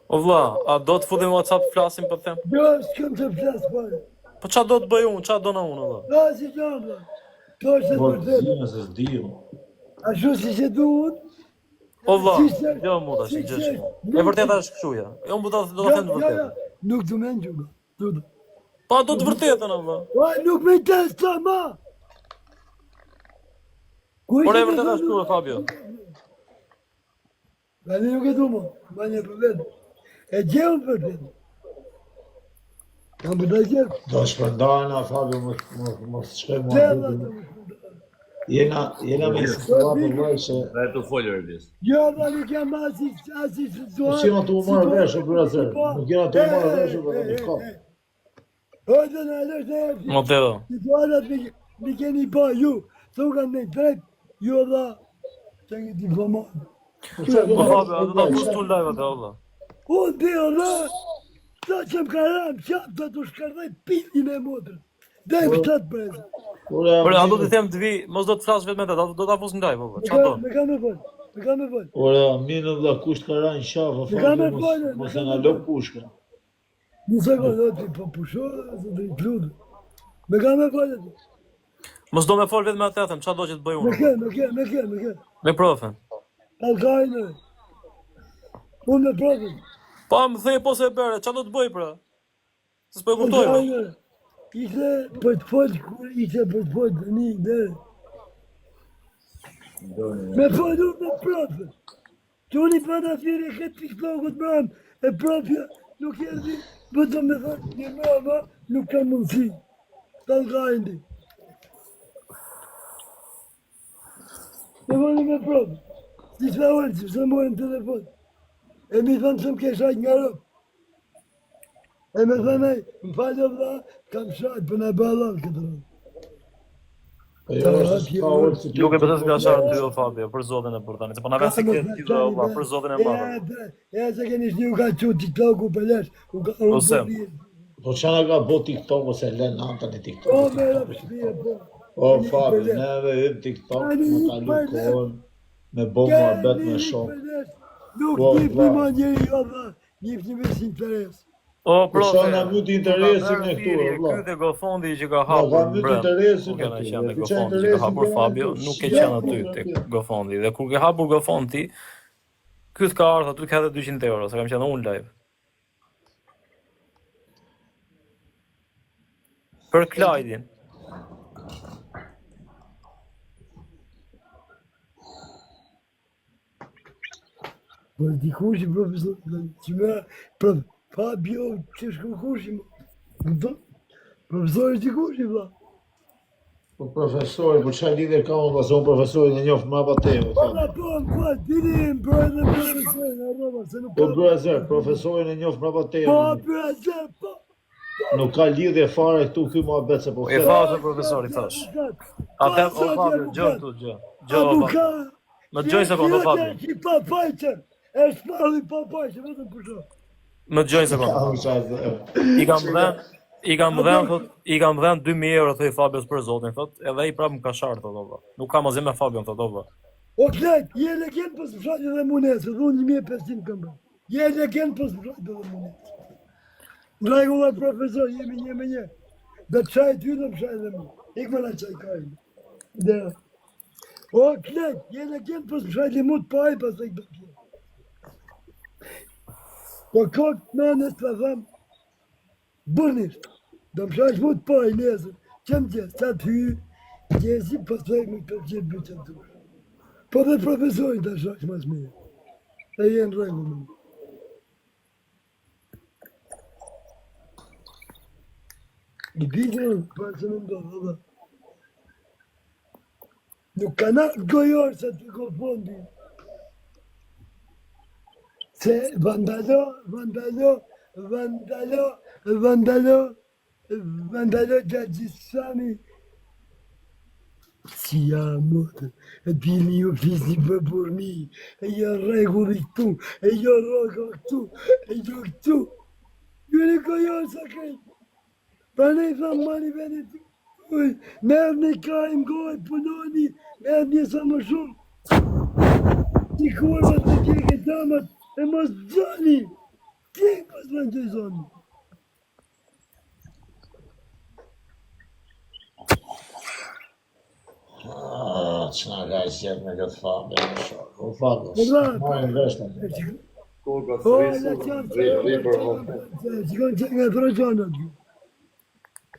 O vlla, a do të futim WhatsApp flasim për them? Jo, s'këm të flasë pare. Po qa do të bëj unë, qa do në unë, vlla? A, si gjallë, to është e vërtet. se s'di. Ashtu si që du unë, O vlla, jo mu tash, gjësh. E vërteta është këshuja. Jo mu do të them të vërtetën. nuk du me në gjurë. Pa do të vërtetën, o vlla. O, nuk me të sa ma! Por e vërteta është këshuja, Fabio. Bani nuk e du më, bani e për vetë. E gjevën për vetë. Kam për të gjevë. Do shpërndajna, Fabio, mos shkoj mua. Gjevë atë më. Jena me situatë për vaj që... Dhe të folë rëdis. Jo, da nuk jam asi situatë. Nuk jena të u marrë veshë, brezër. Nuk jena të u marrë veshë, brezër. O, të në alështë e efti. Mo të do. Situatët mi keni ba ju. Thukan me drejt, ju dha. Që një diplomatë. O Fabio, a do të pus tu live atë, vlla. Unë dhe o dha. Sa që më karam, qatë do të shkardaj pillin e motër. Dhe i pështat brezë. Por a do të them të vi, mos do të flas vetëm me të, do ta pus në live, vlla. Qa do? Me ka me fol, me ka me fol. Ora, minë vlla, kusht ka rajnë shafë, Fabio, mos e nga lop pushka. Një sekundë, do t'i po pusho, se dhe i kludë. Me ka me fol e ti. Mos do me fol vetëm me atë, them, qa do që të bëj Me unë? ke. Me profën. Alkajnë. Unë me profin. Pa më thej po se bere, qa do të bëj pra? Se s'po e kuptoj, vlla. Alkajnë. Ishte për të folë, kur ishte për të folë të një, dhe. Me folë unë me profin. Që unë i përta thire, këtë piklogut mëram, e profja, nuk e di, bëtë me thënë, një mëma, nuk ka mundësi. Alkajnë di. Me folë me profin. Si shla unë, që se mojë në telefon. E mi thëmë që më ke shajt nga rëpë. E me thëmë, më falë vla, kam shajt për në balan këtë rëpë. Nuk e pëtës nga sharë ty o Fabio, për zotin e përtani, se po na vese këtë ty dhe vlla, për zotin e madhe. E se keni shni u ka që TikTok-u për lesh, u ka unë Ose. për rrjetë. Po qana ka bo TikTok ose len antën e O, TikTok. me rëpë shpije, po. O, Fabio, neve ymë TikTok, me kalu kohën, me bo mohabet me shok. Nuk Po, ti vlla. përma njëri, o, vla. jep një vesh interes. O, profe, na myt interesin e këtu, valla. Ky te Gofondi që ka Na hapur ka myt interesin Nuk kena e qenë te këtu. Gofondi që ka hapur Fabio, nuk ke qenë aty te Gofondi. Dhe kur ke hapur Gofondi, ky ka ardhur aty ka edhe 200 euro, se kam qenë unë live. Për Klajdin. Po dikush profesor, që më Fabio që shkukush më. Profesor dikush valla. Po profesori, po çfarë lidhje ka unë vazhon profesorin e njoh më atë. Po, dilim për edhe profesorin, arrova, se nuk Po brother, profesorin e njoh më atë. Po, brother, po. Nuk ka lidhje fare këtu ky mohabet se po. E fatë profesori thash. Atë o Fabio, gjë. Më dëgjoj sekondë Fabio. Ti papajçën. Është palli papajçën vetëm për shkak. Më dëgjoj sekondë. I kam dhënë 2000 euro thoi Fabios për zotin thot, edhe ai prapë më ka shartë thot valla. Nuk kam asgjë me Fabion thot valla. O klek, je legend për shkak edhe monesë, dhon 1500 këmbë. Je legend për shkak edhe monesë. Rregulla profesor, jemi një me një. Do të çaj ty do të çaj edhe më. Ik më na çaj kaj. Dhe. O klek, je legend për shkak edhe mund pa ai pas ai do të. Po kok nënës të them. Burnisht. Do më shash mund pa i nesër. Qëm gjë, sa të hy, gjësi pasaj më të gjithë bëqën të më. Po dhe profesorin të shash mas me. E jenë regullë. I bitën, pa që në ndohë, dhe. Nuk ka natë gojorë sa të Gofondi. Se vandalo Gjajisami. Si jamotë, e dili ju fizi për burmi, e jo regulli këtu, e jo roga këtu, e jo këtu. Ju në kojohë sa krejtë. Pa ne i thamë mani veni të uj, merë një kajmë gojë, punoni, merë një sa më shumë. Një kurva të tjeke damat, e mos gjani, tjekë pas në të zonë. Që nga ka i sjetë me këtë Fabio në shokë. O Fabio, marrin veshtë atë. O, la qënë që nga troqonë aty.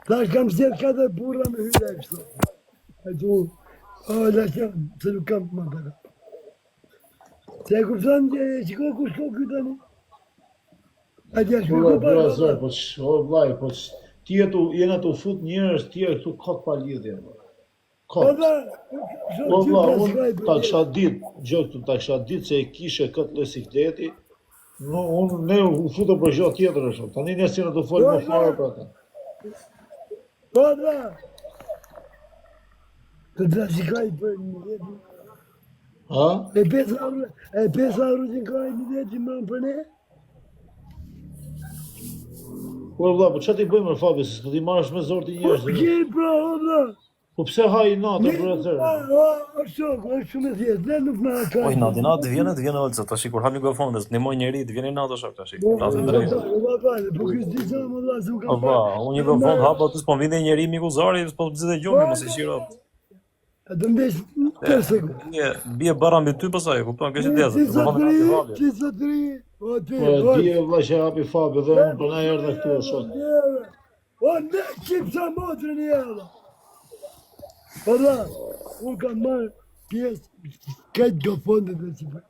Thash kam sjetë ka dhe burra me hyre e kështu. E tu, o, la qënë, se nuk kam më të ka. Se e kuptan që e qiko ku shko kjo tani? A tja shko ku pa Zër, po që, o vlaj, po që ti jena të fut njërës tjerë këtu kot pa lidhje. Kot. Po vla, unë ta kësha ditë, gjëtë ta kësha ditë se e kishe këtë lloj sikleti, ne u futë për gjë tjetër e shumë. Tani nësë jena të folë më fare për ata. Po vla, të trafikaj për një vjetë. Ha? E 5 euro që ka një vjetë që më për ne? Po vla, po që ti bëjmë në Fabio, se s'ka ti marrësh me zorë ti njërës. Po që pra, o vla. Po pse ha i natë, brother? O shok, o shumë e thjesht, ne nuk na ka. O i natë, të vjene ëllëca, tash kur ha mikrofonin, të ndihmoj njëri, të vjen i natë shok tash. Po kjo s'di sa më vlla, s'u ka. Po, unë një mikrofon hapa aty, s'po vinte njëri mikuzari, s'po zgjidhte gjumi, mos i shiro. A do ndesh 3 sekondë. Bie barra mbi ty pasaj, kupton, ke që dezë. Qisa 3, o ti. Po di e vlla që hapi Fabio dhe unë për na erdhe këtu e shok. O ne qip sa motrën e jella. Po da, unë kam marrë pjesë këtë Gofondet dhe që bërë.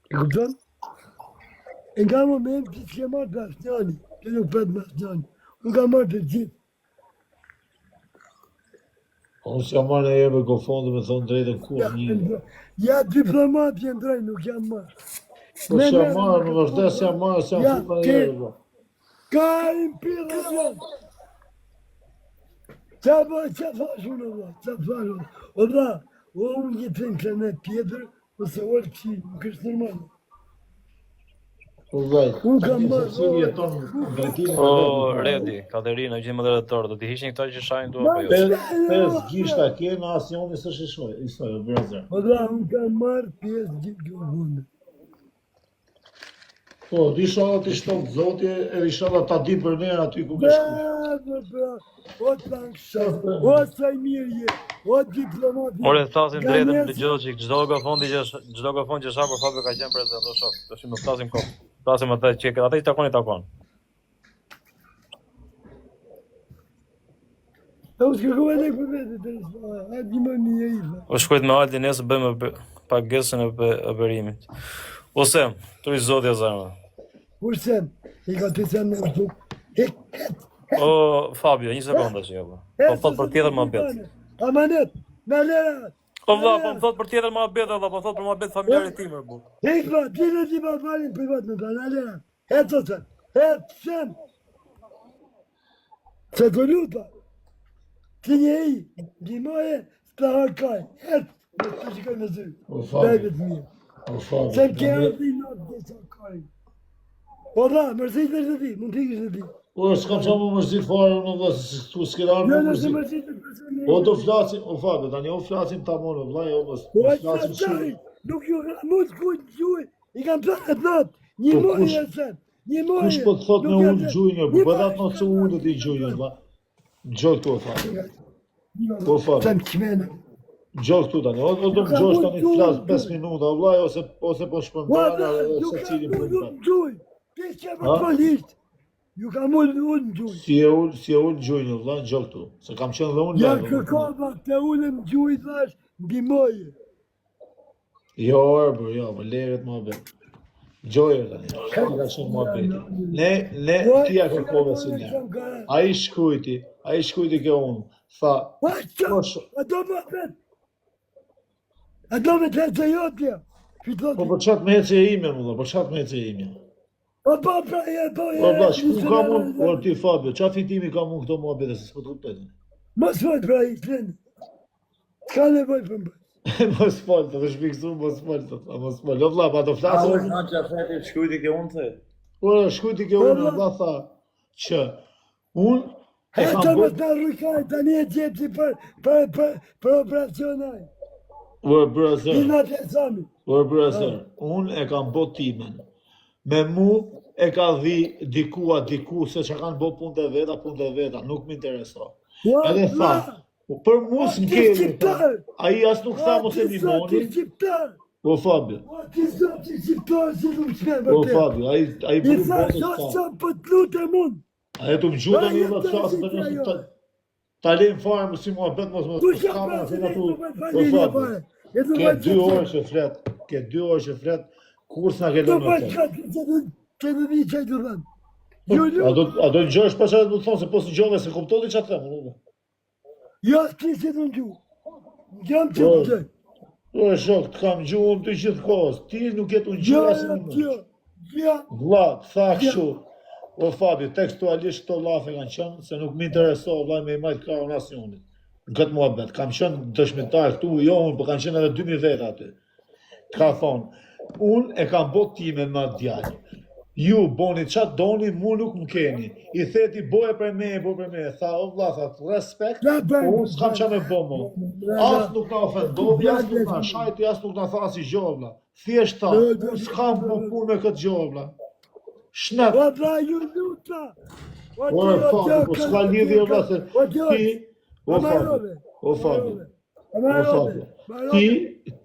E kupton? E nga moment që s'ke marrë të asnjani, që nuk petë me asnjani. Unë kam marrë të gjithë. Unë s'jam marrë në jebe Gofondet me thonë drejtën kur një. Ja diplomat jenë drejtë, nuk jam marrë. Po s'jam marrë, në vazhdes s'jam marrë, s'jam futa në jebe. Ka impirë atë. Qa fash unë, vla, qa fash unë. O vla, unë jetën planet tjetër, ose orë që nuk është normal. Po vllaj, Unë kam si jeton drejtimin Po, Redi, Katerina, gjithë moderator, do t'i hiqni këta që shajnë tu apo jo? 5 gishta kena, asnjëri s'është i shoj, brother. O vla, unë kam marrë pjesë gjithë Gofondet. Po, di shala t'i shtot zoti, edhe shala ta di për njerë aty ku ke shku. O të langshat, o saj mirë je, o diplomat. Ore, thasim drejtën në Gjoqik, çdo gofond që shako Fabio ka qenë prezent, o shok. Tash më flasim kot. Flasim atë që ata i takon. U shkërkuve në për vete, a di më një i dhe. O shkojt me Aldi nesë bëjmë pagesën e operimit. Ose, tu i zotja zarma. Ursem, i ka të sen në shtu. O, Fabio, një sekundë që jepë. Po thot për tjetër më betë. Amanet, në lerat. O vla, po më thot për tjetër më betë, po thot për më betë familjarit tim, bu. Hekma, tine ti pa falin privat në ta, në lerat. Eto se, sem. Se të luta. Ti një i, gjimoje, s'ta harkaj. Të shikaj në zy. Bebet mirë. Se më kërë ti në të shakaj. O da, mërzit në shtë ti, mund t'i kishtë ti. O, s'kam qa më mërzit fare, në dhe, tu s'kelar më mërzit. O, do flasim, o Fabio, tani o flasim ta monë, vla, jo, mos flasim shumë. Nuk ju ka mund kujtë gjuj, i kam të thot, një mojë e sen, një mojë. Kush po të thot me unë gjujnër, po bëdat në që unë të i gjujnër, vla. Gjoj këtu, o Fabio. O Fabio. Sem kmene. Gjoj këtu tani, o do më gjoj tani flas 5 minuta, vla, ose po shpëndana, ose cilin për të. Gjuj, ti që më polisht, ju ka mund unë gjuj. Si e unë gjujnër, vla, në gjoj këtu, se kam qenë dhe unë Ja lërë. kërkova të ullëm gjuj, thash, në mojë. Jo, Erbër, jo, më leret më betë. Gjojër tani, ka shumë më betë. Ne tia kërkove si njerë. A i shkujti ke unë, tha, A do më betë? A do me të hecë e jotja? po për qatë me hecë e ime, më për qatë me hecë e ime. O pa pra e, Po bla, shku ka mund, por ti Fabio, qa fitimi ka mund këto më betë, se s'po të kuptojnë. Mos fol pra i trenë. S'ka nevoj për më. Mos fol, të shpiksu, mos fol, mos fol. O vla, pa të A flasë. është në që afeti shkujti ke unë të? O, shkujti ke unë, vla tha, që unë e Hecë kam më bërë, të rrykaj, tani e gjepsi për operacionaj. o brëzër, Inat e sami. o brëzër, unë e kam bërë timen. Me mu e ka dhi diku, se që kanë bërë punë të veta, nuk m'intereso. Edhe tha, për mu s'nkemi, a i as nuk tha mos e Ti limoni, shqiptar. o Fabio, Ti shqiptar si nuk shkem o për te. Fabio, a i I bërë tha, bërë qa të qa për të lutë e mund. a e të më gjuda një dhe të qasë të njësë ta lejmë fare më si mua betë mos Tu të shka kamë pra në se fina ne tu, nuk me o familje Fabio, pare. Ke ke 2 orë që flet, kur s'na ke Tu lënë bëjt me të. qatë që të di që të dhëmë. Ju A lutë. do gjosh pa që të thonë, se po së gjove se kuptoti që të themë. Jo s'ki që të në gju. Gjam që të gjë. O e shok, të kam gjuhën të gjithë kohës, ti nuk jetë unë Jo, gjuhë asë një më. jo. Vla, tha kështu, o Fabi, tekstualisht të lafe kanë qënë, se nuk m'intereso, vla me i majtë karo nasionit. Në këtë muhabet, kam qënë dëshmitar këtu, jo unë, për kanë qënë edhe 2000 veta aty. Ka thonë, unë e kam bot time me djallë. Ju, boni qatë doni, mu nuk më keni. I theti, boje për me, Tha, o vla, tha, respekt, po unë s'kam qa me bo mo. As nuk na ofendov, as nuk na shajti, as nuk na tha si gjovla. Thjesht ta, unë s'kam po punë me këtë gjovla. Shnet. O pra ju luta. Ore, Fabi, po s'ka lidhje vla se ti, o Fabi,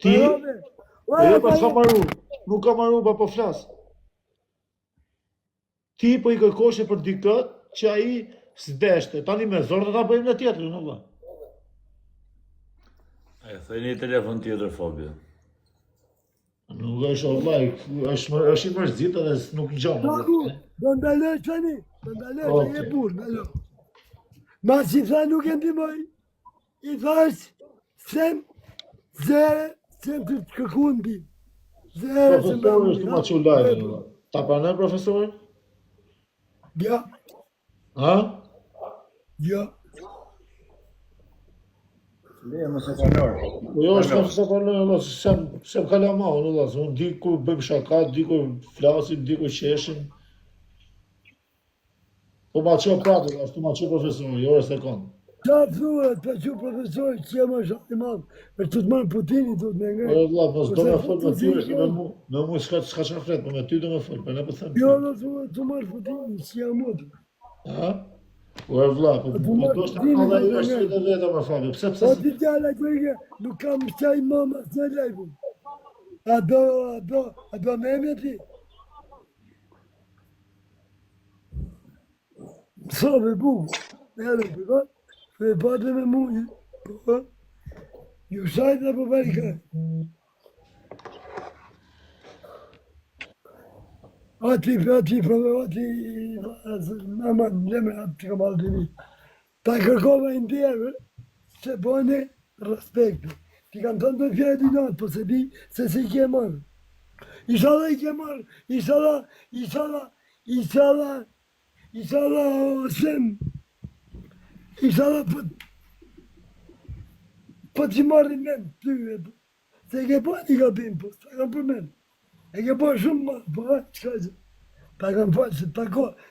ti, e pa s'ka maru, nuk ka maru, pa po flasë. Ti po i kërkoshe për dikët që a i s'deshte. Tani me zorë të ta bëjmë në tjetër, në vla. E, thej një telefon tjetër, Fabio. Nuk është o vla, është i mërzit edhe nuk në gjonë. Paku, do ndalër qëni. Do ndalër që e burë, ndalër. Ma si tha nuk e ndimoj. I thash, sem, zere, sem të kërkun bi. Zere, sem Profesori është të ma që lajnë, në vla. Ta pranën profesorin? Ja, Ha? ja. Leje më se kanor. Po jo, është kam se pranën, sem kalama, në vla. Unë di ku bëjmë shakat, di ku flasim, di ku qeshim. Po ma që pratë, është të ma që profesori, jo e se kanë. Ta thua, ta që profesori që jam është i madhë, për që të marë Putini, të të me nga. O, vla, mos do me folë me ty, me mu s'ka që fletë, po me ty do me folë, për ne për thëmë. Jo, do thua, të marë Putini, që jam modë. Ha? O, vla, po do është të kalla i është të veta më fabi, pse? Po t'i tjala kërge, nuk kam qaj mama së lejbu. A do me eme ti? Sa me buku, edhe përva, me pate me mujë, po, ju sajtë apo barikaj. Ati, naman, leme atë kam alë të mi. Ta kërkova i ndjerë, se bone respekte. Ti kam thënë të fjallë i natë, po se di se si ke marë. Ishala i ke marë, ishala sem, ishala po që marri men, ty, se ke po një gabim, po, ta kam për men. E ke po shumë ma, po, qka që, ta kam po,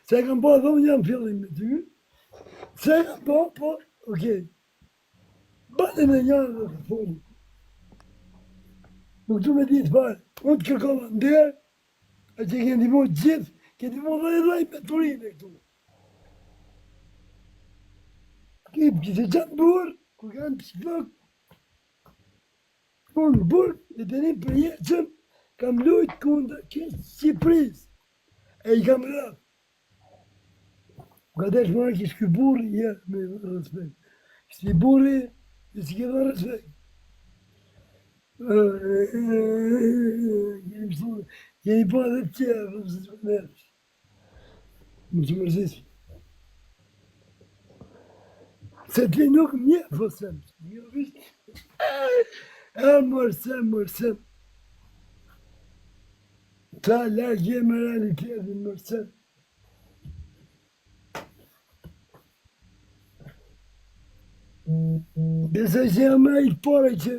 se kam po, dhe unë jam fillim me ty, se kam po, okej. Bale me njërë dhe të foli. Nuk du me ditë farë, unë të kërkova ndërë, e që ke ndimo gjithë, ke ndimo dhe me të rinë e këtu. Kështë qatë burë, ku kanë të shplok, unë burë, e të një për jeqëm, kam lujtë kundë kështë Shqipëris, e i kam rrëtë. Ka desh marrë kështë këj burë, jetë me respekt. Kështë i burë, e si ke dhe respekt. Keni pa dhe të qërë, përse të përnërës. Më që mërzisi. Se ti nuk mje, fosem. Mërsem. Ta lagje me realitetin, mërsem. Besoj që jam e i pare që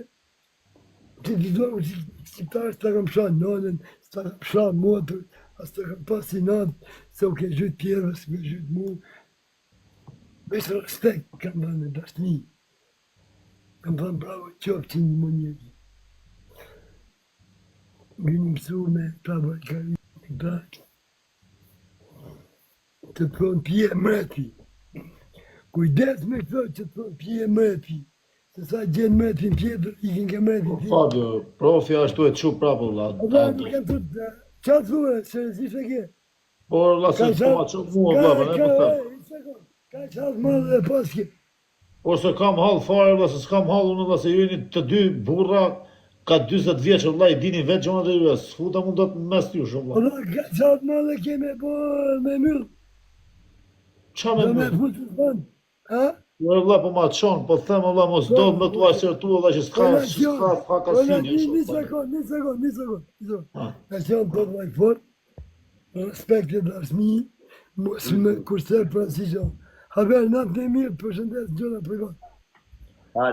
të dojë që shqiptarë s'ta kam shah nënën, s'ta kam shah motër, as të kam pasi natë, se u ke gjytë tjerë, se ke gjytë mu. Besë respekt kam dhënë në dashni. Kam dhënë bravo qofë që një më njëri. Gjeni mësu me ta barkari, në drakë. Të thonë pje mreti. Kujdes me këto që të thonë pje mreti. Se sa gjenë mretin tjetër, ikin ke mretin tjetër. Fabio, profja ashtu e të shumë prapë, vla. Nuk e të të, qa të thue, se si shë ke? Por, la se të ma shumë mua, vla, për ne për thëmë. Ka qatë madhe dhe paske. Por se kam halë fare, vla, se s'kam halë unë, vla, se jeni të dy burra, ka 20 vjeqër, vla, i dini vetë gjona dhe ju, s'futa mund të të mes t'ju shumë, vla. Vla, ka qatë madhe keme po me myllë. Qa me Me myllë? futë të fanë, ha? Jo, vla, po ma qonë, po thëmë, vla, mos do me t'u asertu, vla, që s'ka hakasinje, Një shumë. sekund. Ka qenë të vlaj fort, respektet arsmi, mos me kurser për asishon. Haber, natë në mirë, përshëndes, gjona për gotë. Ha,